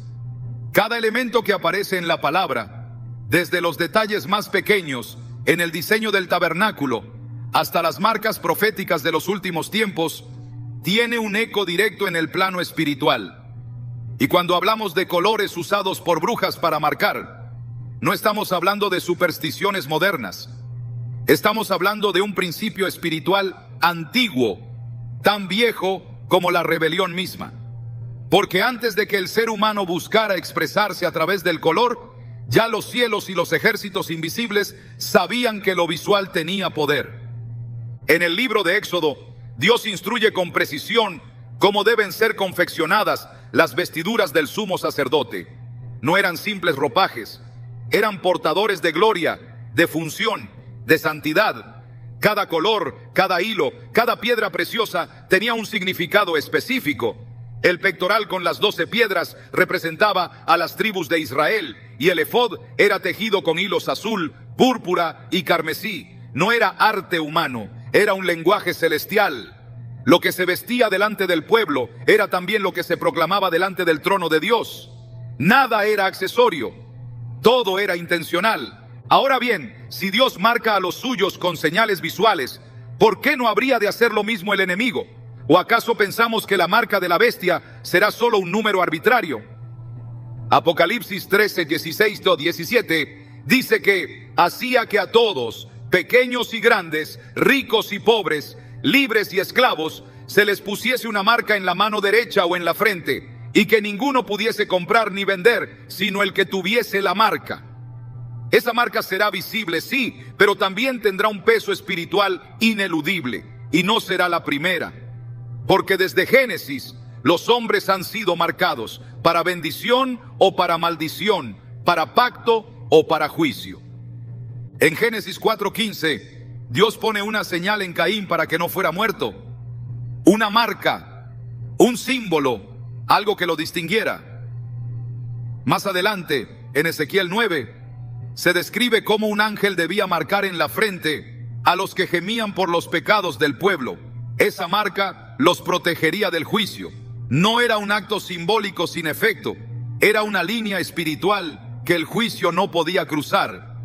Cada elemento que aparece en la palabra, desde los detalles más pequeños en el diseño del tabernáculo hasta las marcas proféticas de los últimos tiempos, tiene un eco directo en el plano espiritual. Y cuando hablamos de colores usados por brujas para marcar, no estamos hablando de supersticiones modernas. Estamos hablando de un principio espiritual antiguo, tan viejo como la rebelión misma. Porque antes de que el ser humano buscara expresarse a través del color, ya los cielos y los ejércitos invisibles sabían que lo visual tenía poder. En el libro de Éxodo, Dios instruye con precisión cómo deben ser confeccionadas las vestiduras del sumo sacerdote. No eran simples ropajes, eran portadores de gloria, de función, de santidad. Cada color, cada hilo, cada piedra preciosa tenía un significado específico. El pectoral con las 12 piedras representaba a las tribus de Israel, y el efod era tejido con hilos azul, púrpura y carmesí. No era arte humano, era un lenguaje celestial. Lo que se vestía delante del pueblo era también lo que se proclamaba delante del trono de Dios. Nada era accesorio, todo era intencional. Ahora bien, si Dios marca a los suyos con señales visuales, ¿por qué no habría de hacer lo mismo el enemigo? ¿O acaso pensamos que la marca de la bestia será solo un número arbitrario? Apocalipsis 13, 16-17 dice que hacía que a todos, pequeños y grandes, ricos y pobres, libres y esclavos, se les pusiese una marca en la mano derecha o en la frente, y que ninguno pudiese comprar ni vender, sino el que tuviese la marca. Esa marca será visible, sí, pero también tendrá un peso espiritual ineludible, y no será la primera. Porque desde Génesis, los hombres han sido marcados para bendición o para maldición, para pacto o para juicio. En Génesis 4:15, Dios pone una señal en Caín para que no fuera muerto. Una marca, un símbolo, algo que lo distinguiera. Más adelante, en Ezequiel 9, se describe cómo un ángel debía marcar en la frente a los que gemían por los pecados del pueblo. Esa marca los protegería del juicio. No era un acto simbólico sin efecto, era una línea espiritual que el juicio no podía cruzar.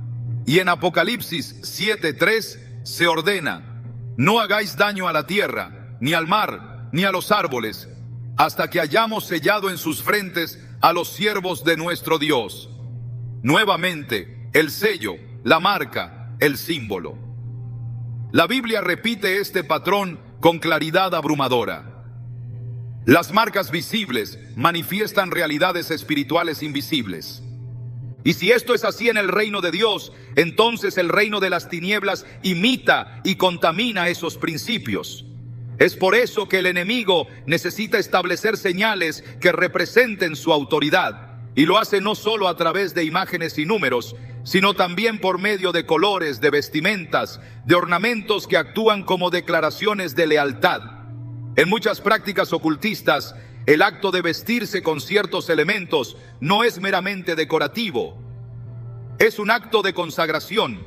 Y en Apocalipsis 7:3 se ordena: no hagáis daño a la tierra, ni al mar, ni a los árboles, hasta que hayamos sellado en sus frentes a los siervos de nuestro Dios. Nuevamente, el sello, la marca, el símbolo. La Biblia repite este patrón con claridad abrumadora. Las marcas visibles manifiestan realidades espirituales invisibles. Y si esto es así en el reino de Dios, entonces el reino de las tinieblas imita y contamina esos principios. Es por eso que el enemigo necesita establecer señales que representen su autoridad, y lo hace no solo a través de imágenes y números, sino también por medio de colores, de vestimentas, de ornamentos que actúan como declaraciones de lealtad. En muchas prácticas ocultistas, el acto de vestirse con ciertos elementos no es meramente decorativo, es un acto de consagración.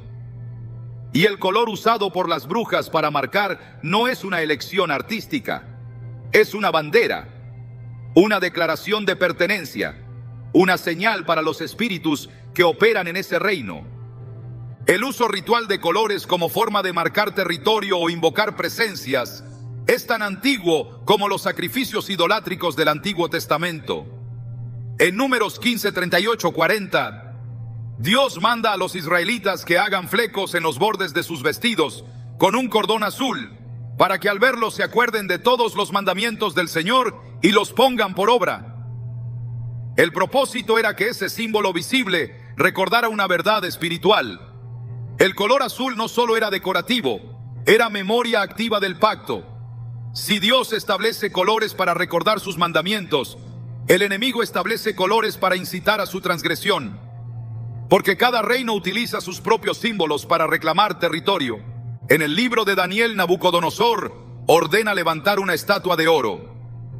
Y el color usado por las brujas para marcar no es una elección artística, es una bandera, una declaración de pertenencia, una señal para los espíritus que operan en ese reino. El uso ritual de colores como forma de marcar territorio o invocar presencias es tan antiguo como los sacrificios idolátricos del Antiguo Testamento. En Números 15, 38, 40, Dios manda a los israelitas que hagan flecos en los bordes de sus vestidos con un cordón azul, para que al verlos se acuerden de todos los mandamientos del Señor y los pongan por obra. El propósito era que ese símbolo visible recordara una verdad espiritual. El color azul no solo era decorativo, era memoria activa del pacto. Si Dios establece colores para recordar sus mandamientos, el enemigo establece colores para incitar a su transgresión. Porque cada reino utiliza sus propios símbolos para reclamar territorio. En el libro de Daniel, Nabucodonosor ordena levantar una estatua de oro,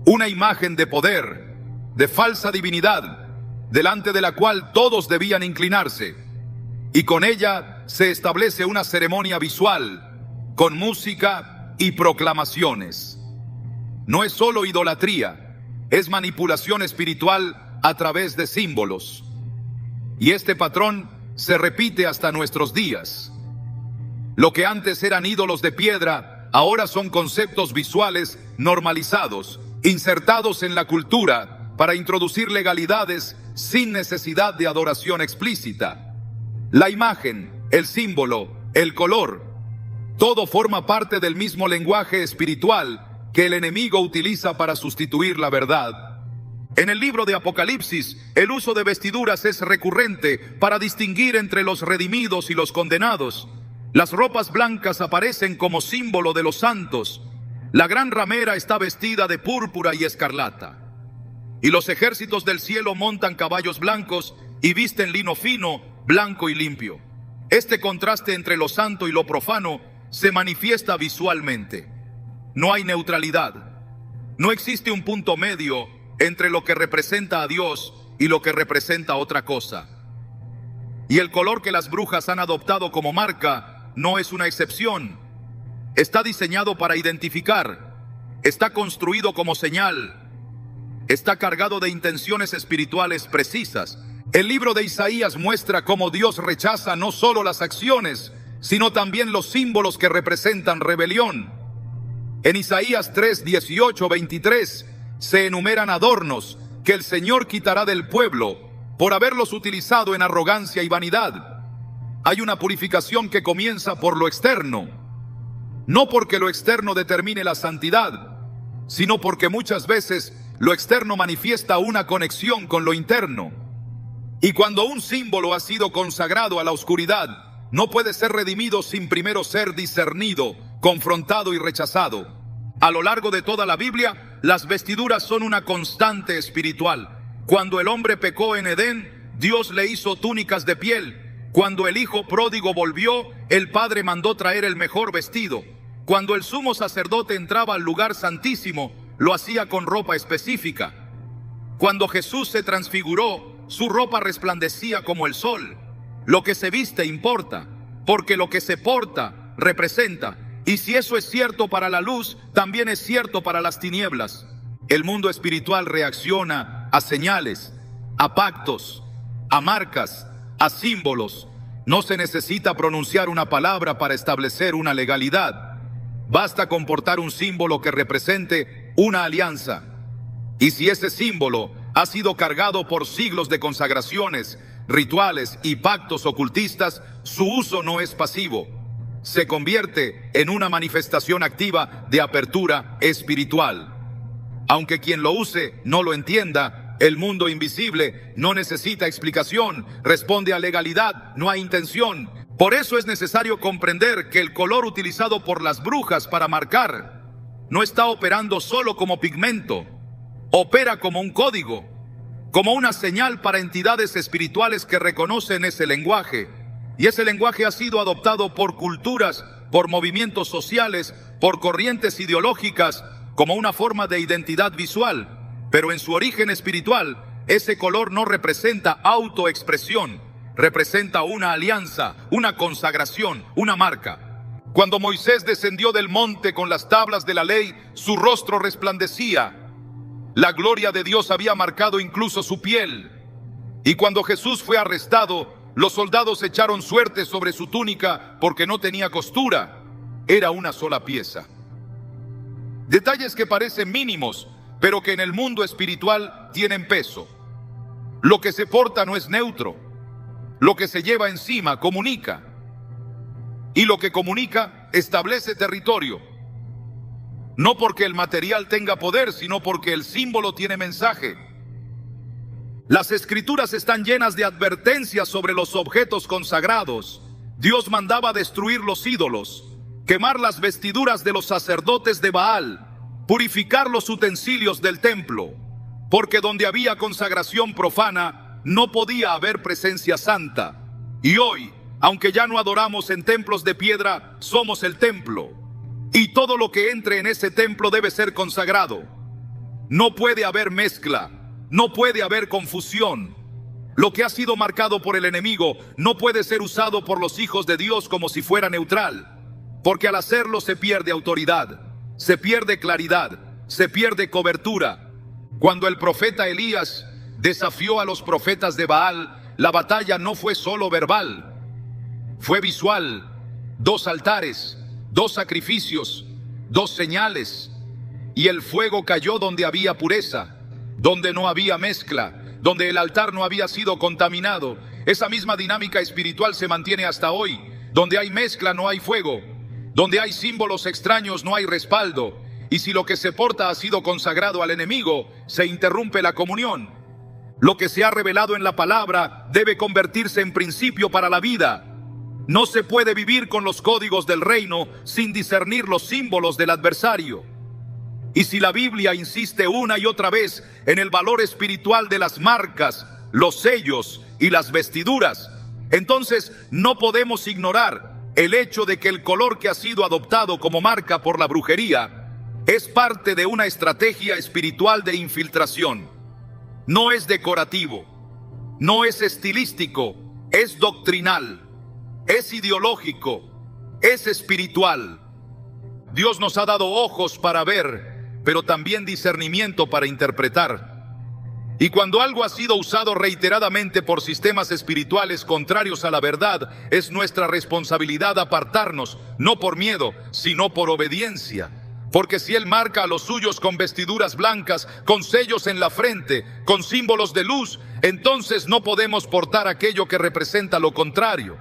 una imagen de poder, de falsa divinidad, delante de la cual todos debían inclinarse. Y con ella se establece una ceremonia visual, con música y proclamaciones. No es solo idolatría, es manipulación espiritual a través de símbolos. Y este patrón se repite hasta nuestros días. Lo que antes eran ídolos de piedra, ahora son conceptos visuales normalizados, insertados en la cultura para introducir legalidades sin necesidad de adoración explícita. La imagen, el símbolo, el color, todo forma parte del mismo lenguaje espiritual que el enemigo utiliza para sustituir la verdad. En el libro de Apocalipsis, el uso de vestiduras es recurrente para distinguir entre los redimidos y los condenados. Las ropas blancas aparecen como símbolo de los santos. La gran ramera está vestida de púrpura y escarlata. Y los ejércitos del cielo montan caballos blancos y visten lino fino, blanco y limpio. Este contraste entre lo santo y lo profano se manifiesta visualmente. No hay neutralidad. No existe un punto medio entre lo que representa a Dios y lo que representa otra cosa. Y el color que las brujas han adoptado como marca no es una excepción. Está diseñado para identificar, está construido como señal, está cargado de intenciones espirituales precisas. El libro de Isaías muestra cómo Dios rechaza no solo las acciones, sino también los símbolos que representan rebelión. En Isaías 3, 18, 23 se enumeran adornos que el Señor quitará del pueblo por haberlos utilizado en arrogancia y vanidad. Hay una purificación que comienza por lo externo, no porque lo externo determine la santidad, sino porque muchas veces lo externo manifiesta una conexión con lo interno. Y cuando un símbolo ha sido consagrado a la oscuridad, no puede ser redimido sin primero ser discernido, confrontado y rechazado. A lo largo de toda la Biblia, las vestiduras son una constante espiritual. Cuando el hombre pecó en Edén, Dios le hizo túnicas de piel. Cuando el hijo pródigo volvió, el padre mandó traer el mejor vestido. Cuando el sumo sacerdote entraba al lugar santísimo, lo hacía con ropa específica. Cuando Jesús se transfiguró, su ropa resplandecía como el sol. Lo que se viste importa, porque lo que se porta representa. Y si eso es cierto para la luz, también es cierto para las tinieblas. El mundo espiritual reacciona a señales, a pactos, a marcas, a símbolos. No se necesita pronunciar una palabra para establecer una legalidad. Basta con portar un símbolo que represente una alianza. Y si ese símbolo ha sido cargado por siglos de consagraciones, rituales y pactos ocultistas, su uso no es pasivo. Se convierte en una manifestación activa de apertura espiritual. Aunque quien lo use no lo entienda, el mundo invisible no necesita explicación, responde a legalidad, no a intención. Por eso es necesario comprender que el color utilizado por las brujas para marcar no está operando solo como pigmento, opera como un código, como una señal para entidades espirituales que reconocen ese lenguaje. Y ese lenguaje ha sido adoptado por culturas, por movimientos sociales, por corrientes ideológicas, como una forma de identidad visual. Pero en su origen espiritual, ese color no representa autoexpresión, representa una alianza, una consagración, una marca. Cuando Moisés descendió del monte con las tablas de la ley, su rostro resplandecía. La gloria de Dios había marcado incluso su piel. Y cuando Jesús fue arrestado, los soldados echaron suerte sobre su túnica porque no tenía costura. Era una sola pieza. Detalles que parecen mínimos, pero que en el mundo espiritual tienen peso. Lo que se porta no es neutro. Lo que se lleva encima comunica. Y lo que comunica establece territorio. No porque el material tenga poder, sino porque el símbolo tiene mensaje. Las escrituras están llenas de advertencias sobre los objetos consagrados. Dios mandaba destruir los ídolos, quemar las vestiduras de los sacerdotes de Baal, purificar los utensilios del templo, porque donde había consagración profana, no podía haber presencia santa. Y hoy, aunque ya no adoramos en templos de piedra, somos el templo. Y todo lo que entre en ese templo debe ser consagrado. No puede haber mezcla, no puede haber confusión. Lo que ha sido marcado por el enemigo no puede ser usado por los hijos de Dios como si fuera neutral, porque al hacerlo se pierde autoridad, se pierde claridad, se pierde cobertura. Cuando el profeta Elías desafió a los profetas de Baal, la batalla no fue solo verbal, fue visual. 2 altares, 2 sacrificios, 2 señales, y el fuego cayó donde había pureza, donde no había mezcla, donde el altar no había sido contaminado. Esa misma dinámica espiritual se mantiene hasta hoy. Donde hay mezcla no hay fuego, donde hay símbolos extraños no hay respaldo, y si lo que se porta ha sido consagrado al enemigo, se interrumpe la comunión. Lo que se ha revelado en la palabra debe convertirse en principio para la vida. No se puede vivir con los códigos del reino sin discernir los símbolos del adversario. Y si la Biblia insiste una y otra vez en el valor espiritual de las marcas, los sellos y las vestiduras, entonces no podemos ignorar el hecho de que el color que ha sido adoptado como marca por la brujería es parte de una estrategia espiritual de infiltración. No es decorativo, no es estilístico, es doctrinal, es ideológico, es espiritual. Dios nos ha dado ojos para ver, pero también discernimiento para interpretar. Y cuando algo ha sido usado reiteradamente por sistemas espirituales contrarios a la verdad, es nuestra responsabilidad apartarnos, no por miedo, sino por obediencia. Porque si Él marca a los suyos con vestiduras blancas, con sellos en la frente, con símbolos de luz, entonces no podemos portar aquello que representa lo contrario.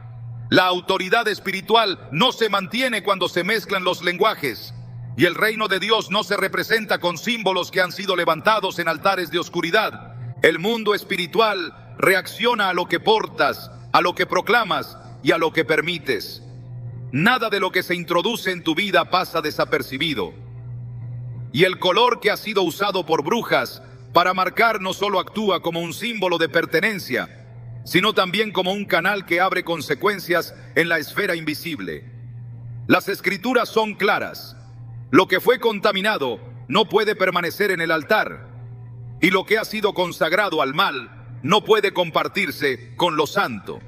La autoridad espiritual no se mantiene cuando se mezclan los lenguajes. Y el reino de Dios no se representa con símbolos que han sido levantados en altares de oscuridad. El mundo espiritual reacciona a lo que portas, a lo que proclamas y a lo que permites. Nada de lo que se introduce en tu vida pasa desapercibido. Y el color que ha sido usado por brujas para marcar no solo actúa como un símbolo de pertenencia, sino también como un canal que abre consecuencias en la esfera invisible. Las escrituras son claras. Lo que fue contaminado no puede permanecer en el altar, y lo que ha sido consagrado al mal no puede compartirse con lo santo.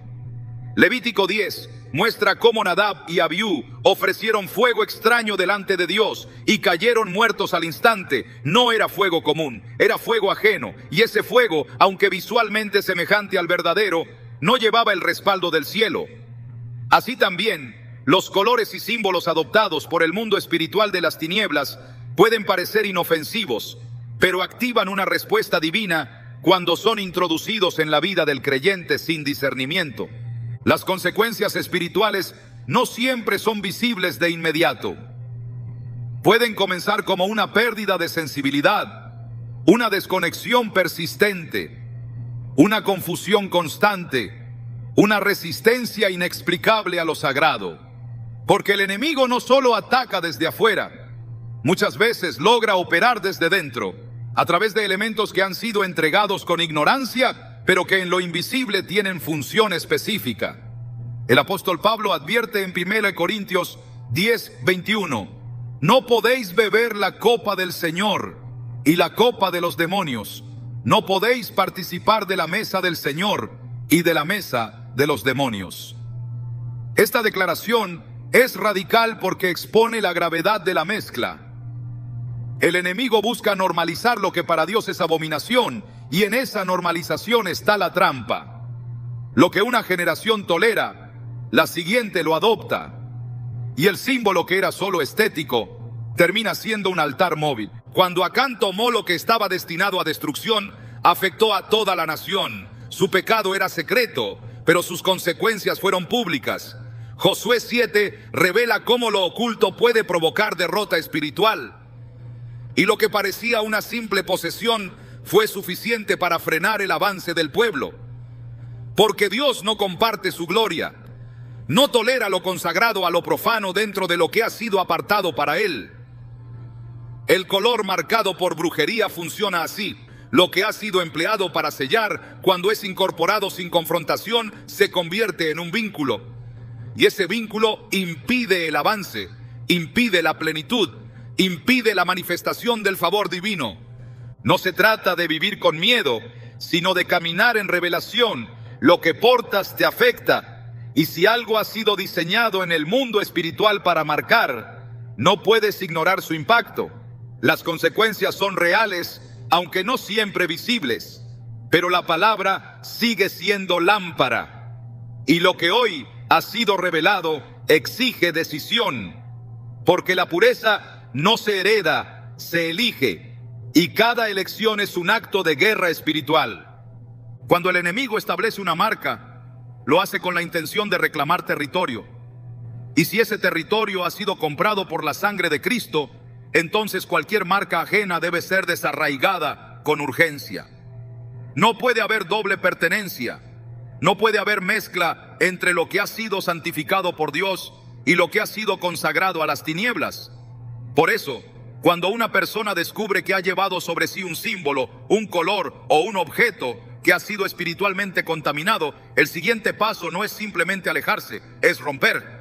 Levítico 10 muestra cómo Nadab y Abiú ofrecieron fuego extraño delante de Dios y cayeron muertos al instante. No era fuego común, era fuego ajeno, y ese fuego, aunque visualmente semejante al verdadero, no llevaba el respaldo del cielo. Así también, los colores y símbolos adoptados por el mundo espiritual de las tinieblas pueden parecer inofensivos, pero activan una respuesta divina cuando son introducidos en la vida del creyente sin discernimiento. Las consecuencias espirituales no siempre son visibles de inmediato. Pueden comenzar como una pérdida de sensibilidad, una desconexión persistente, una confusión constante, una resistencia inexplicable a lo sagrado. Porque el enemigo no solo ataca desde afuera, muchas veces logra operar desde dentro, a través de elementos que han sido entregados con ignorancia, pero que en lo invisible tienen función específica. El apóstol Pablo advierte en 1 Corintios 10:21, no podéis beber la copa del Señor y la copa de los demonios. No podéis participar de la mesa del Señor y de la mesa de los demonios. Esta declaración es radical porque expone la gravedad de la mezcla. El enemigo busca normalizar lo que para Dios es abominación, y en esa normalización está la trampa. Lo que una generación tolera, la siguiente lo adopta, y el símbolo que era solo estético termina siendo un altar móvil. Cuando Acán tomó lo que estaba destinado a destrucción, afectó a toda la nación. Su pecado era secreto, pero sus consecuencias fueron públicas. Josué 7 revela cómo lo oculto puede provocar derrota espiritual. Y lo que parecía una simple posesión fue suficiente para frenar el avance del pueblo. Porque Dios no comparte su gloria, no tolera lo consagrado a lo profano dentro de lo que ha sido apartado para Él. El color marcado por brujería funciona así. Lo que ha sido empleado para sellar, cuando es incorporado sin confrontación, se convierte en un vínculo. Y ese vínculo impide el avance, impide la plenitud, impide la manifestación del favor divino. No se trata de vivir con miedo, sino de caminar en revelación. Lo que portas te afecta, y si algo ha sido diseñado en el mundo espiritual para marcar, no puedes ignorar su impacto. Las consecuencias son reales, aunque no siempre visibles, pero la palabra sigue siendo lámpara. Y lo que hoy ha sido revelado exige decisión, porque la pureza no se hereda, se elige. Y cada elección es un acto de guerra espiritual. Cuando el enemigo establece una marca, lo hace con la intención de reclamar territorio. Y si ese territorio ha sido comprado por la sangre de Cristo, entonces cualquier marca ajena debe ser desarraigada con urgencia. No puede haber doble pertenencia. No puede haber mezcla entre lo que ha sido santificado por Dios y lo que ha sido consagrado a las tinieblas. Por eso, cuando una persona descubre que ha llevado sobre sí un símbolo, un color o un objeto que ha sido espiritualmente contaminado, el siguiente paso no es simplemente alejarse, es romper.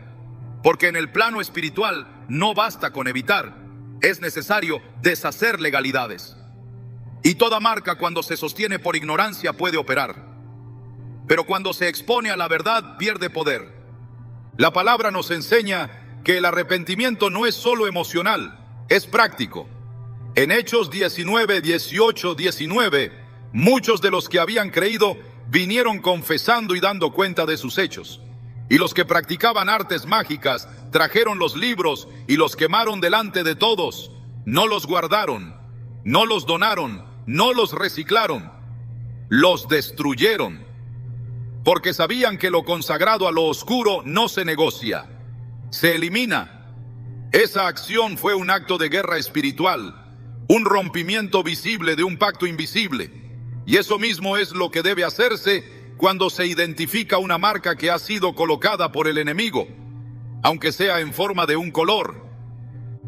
Porque en el plano espiritual no basta con evitar, es necesario deshacer legalidades. Y toda marca, cuando se sostiene por ignorancia, puede operar. Pero cuando se expone a la verdad, pierde poder. La palabra nos enseña que el arrepentimiento no es solo emocional, es práctico. En Hechos 19, 18, 19, muchos de los que habían creído vinieron confesando y dando cuenta de sus hechos. Y los que practicaban artes mágicas trajeron los libros y los quemaron delante de todos. No los guardaron, no los donaron, no los reciclaron, los destruyeron. Porque sabían que lo consagrado a lo oscuro no se negocia, se elimina. Esa acción fue un acto de guerra espiritual, un rompimiento visible de un pacto invisible. Y eso mismo es lo que debe hacerse cuando se identifica una marca que ha sido colocada por el enemigo, aunque sea en forma de un color.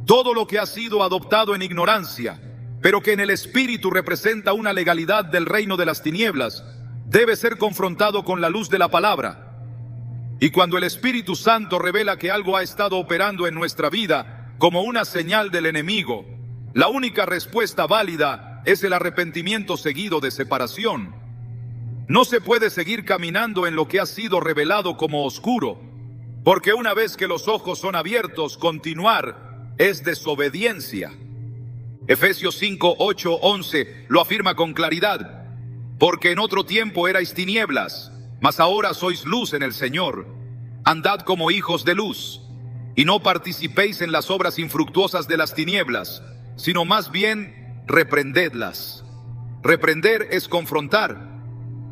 Todo lo que ha sido adoptado en ignorancia, pero que en el espíritu representa una legalidad del reino de las tinieblas, debe ser confrontado con la luz de la palabra. Y cuando el Espíritu Santo revela que algo ha estado operando en nuestra vida como una señal del enemigo, la única respuesta válida es el arrepentimiento seguido de separación. No se puede seguir caminando en lo que ha sido revelado como oscuro, porque una vez que los ojos son abiertos, continuar es desobediencia. Efesios 5, 8, 11 lo afirma con claridad. Porque en otro tiempo erais tinieblas, mas ahora sois luz en el Señor. Andad como hijos de luz, y no participéis en las obras infructuosas de las tinieblas, sino más bien reprendedlas. Reprender es confrontar,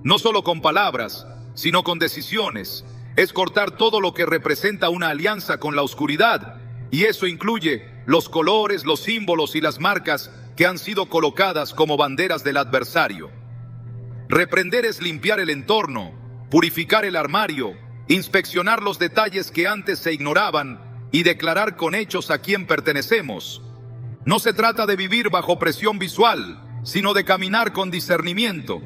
no solo con palabras, sino con decisiones. Es cortar todo lo que representa una alianza con la oscuridad, y eso incluye los colores, los símbolos y las marcas que han sido colocadas como banderas del adversario. Reprender es limpiar el entorno, purificar el armario, inspeccionar los detalles que antes se ignoraban y declarar con hechos a quién pertenecemos. No se trata de vivir bajo presión visual, sino de caminar con discernimiento.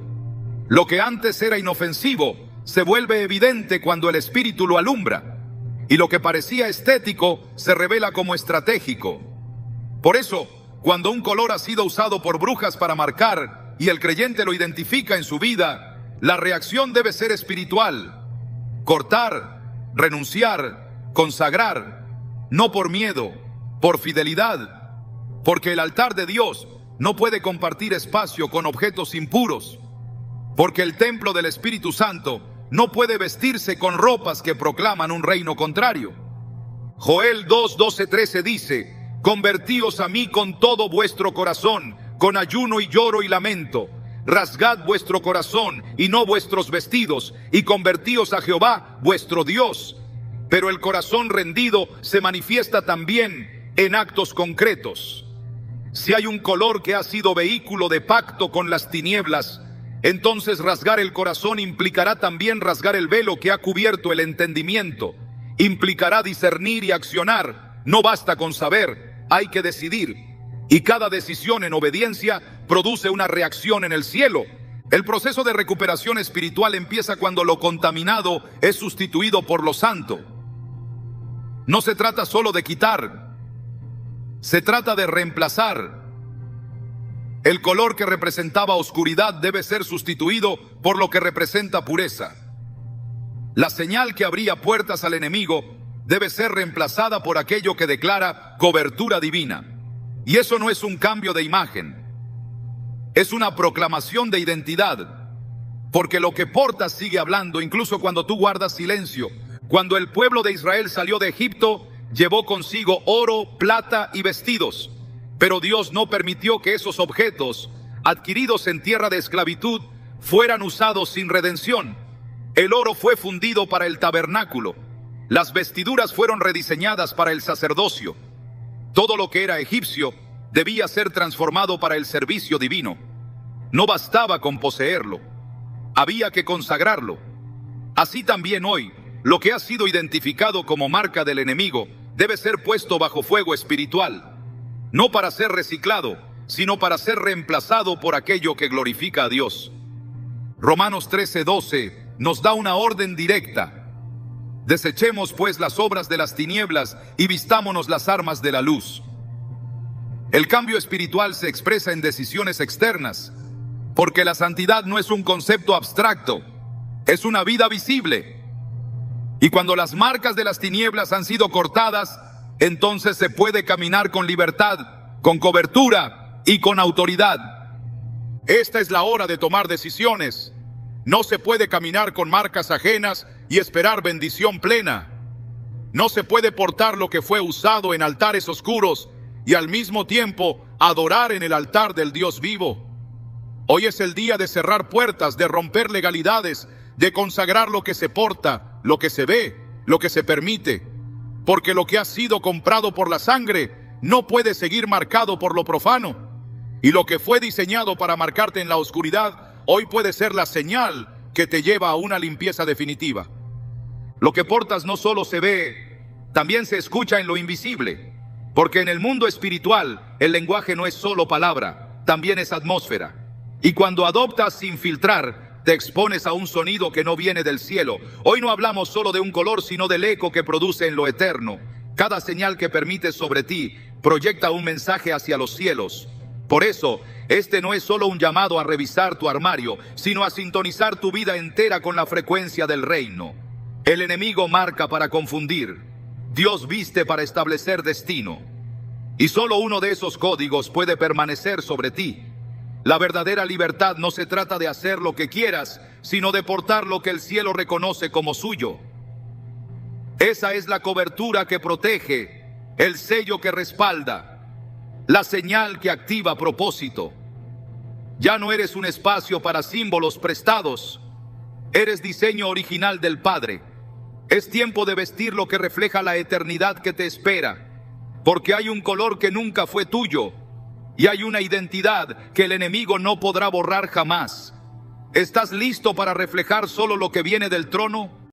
Lo que antes era inofensivo se vuelve evidente cuando el Espíritu lo alumbra, y lo que parecía estético se revela como estratégico. Por eso, cuando un color ha sido usado por brujas para marcar y el creyente lo identifica en su vida, la reacción debe ser espiritual. Cortar, renunciar, consagrar, no por miedo, por fidelidad, porque el altar de Dios no puede compartir espacio con objetos impuros, porque el templo del Espíritu Santo no puede vestirse con ropas que proclaman un reino contrario. Joel 2, 12, 13 dice: convertíos a mí con todo vuestro corazón, con ayuno y lloro y lamento. Rasgad vuestro corazón y no vuestros vestidos, y convertíos a Jehová vuestro Dios. Pero el corazón rendido se manifiesta también en actos concretos. Si hay un color que ha sido vehículo de pacto con las tinieblas, entonces rasgar el corazón implicará también rasgar el velo que ha cubierto el entendimiento. Implicará discernir y accionar. No basta con saber, hay que decidir. Y cada decisión en obediencia produce una reacción en el cielo. El proceso de recuperación espiritual empieza cuando lo contaminado es sustituido por lo santo. No se trata solo de quitar, se trata de reemplazar. El color que representaba oscuridad debe ser sustituido por lo que representa pureza. La señal que abría puertas al enemigo debe ser reemplazada por aquello que declara cobertura divina. Y eso no es un cambio de imagen, es una proclamación de identidad. Porque lo que portas sigue hablando, incluso cuando tú guardas silencio. Cuando el pueblo de Israel salió de Egipto, llevó consigo oro, plata y vestidos. Pero Dios no permitió que esos objetos, adquiridos en tierra de esclavitud, fueran usados sin redención. El oro fue fundido para el tabernáculo. Las vestiduras fueron rediseñadas para el sacerdocio. Todo lo que era egipcio debía ser transformado para el servicio divino. No bastaba con poseerlo, había que consagrarlo. Así también hoy, lo que ha sido identificado como marca del enemigo debe ser puesto bajo fuego espiritual. No para ser reciclado, sino para ser reemplazado por aquello que glorifica a Dios. Romanos 13:12 nos da una orden directa. Desechemos pues las obras de las tinieblas y vistámonos las armas de la luz. El cambio espiritual se expresa en decisiones externas, porque la santidad no es un concepto abstracto, es una vida visible. Y cuando las marcas de las tinieblas han sido cortadas, entonces se puede caminar con libertad, con cobertura y con autoridad. Esta es la hora de tomar decisiones. No se puede caminar con marcas ajenas y esperar bendición plena. No se puede portar lo que fue usado en altares oscuros y al mismo tiempo adorar en el altar del Dios vivo. Hoy es el día de cerrar puertas, de romper legalidades, de consagrar lo que se porta, lo que se ve, lo que se permite. Porque lo que ha sido comprado por la sangre no puede seguir marcado por lo profano. Y lo que fue diseñado para marcarte en la oscuridad, hoy puede ser la señal que te lleva a una limpieza definitiva. Lo que portas no solo se ve, también se escucha en lo invisible. Porque en el mundo espiritual, el lenguaje no es solo palabra, también es atmósfera. Y cuando adoptas sin filtrar, te expones a un sonido que no viene del cielo. Hoy no hablamos solo de un color, sino del eco que produce en lo eterno. Cada señal que permites sobre ti proyecta un mensaje hacia los cielos. Por eso, este no es solo un llamado a revisar tu armario, sino a sintonizar tu vida entera con la frecuencia del reino. El enemigo marca para confundir, Dios viste para establecer destino. Y solo uno de esos códigos puede permanecer sobre ti. La verdadera libertad no se trata de hacer lo que quieras, sino de portar lo que el cielo reconoce como suyo. Esa es la cobertura que protege, el sello que respalda, la señal que activa propósito. Ya no eres un espacio para símbolos prestados, eres diseño original del Padre. Es tiempo de vestir lo que refleja la eternidad que te espera, porque hay un color que nunca fue tuyo, y hay una identidad que el enemigo no podrá borrar jamás. ¿Estás listo para reflejar solo lo que viene del trono?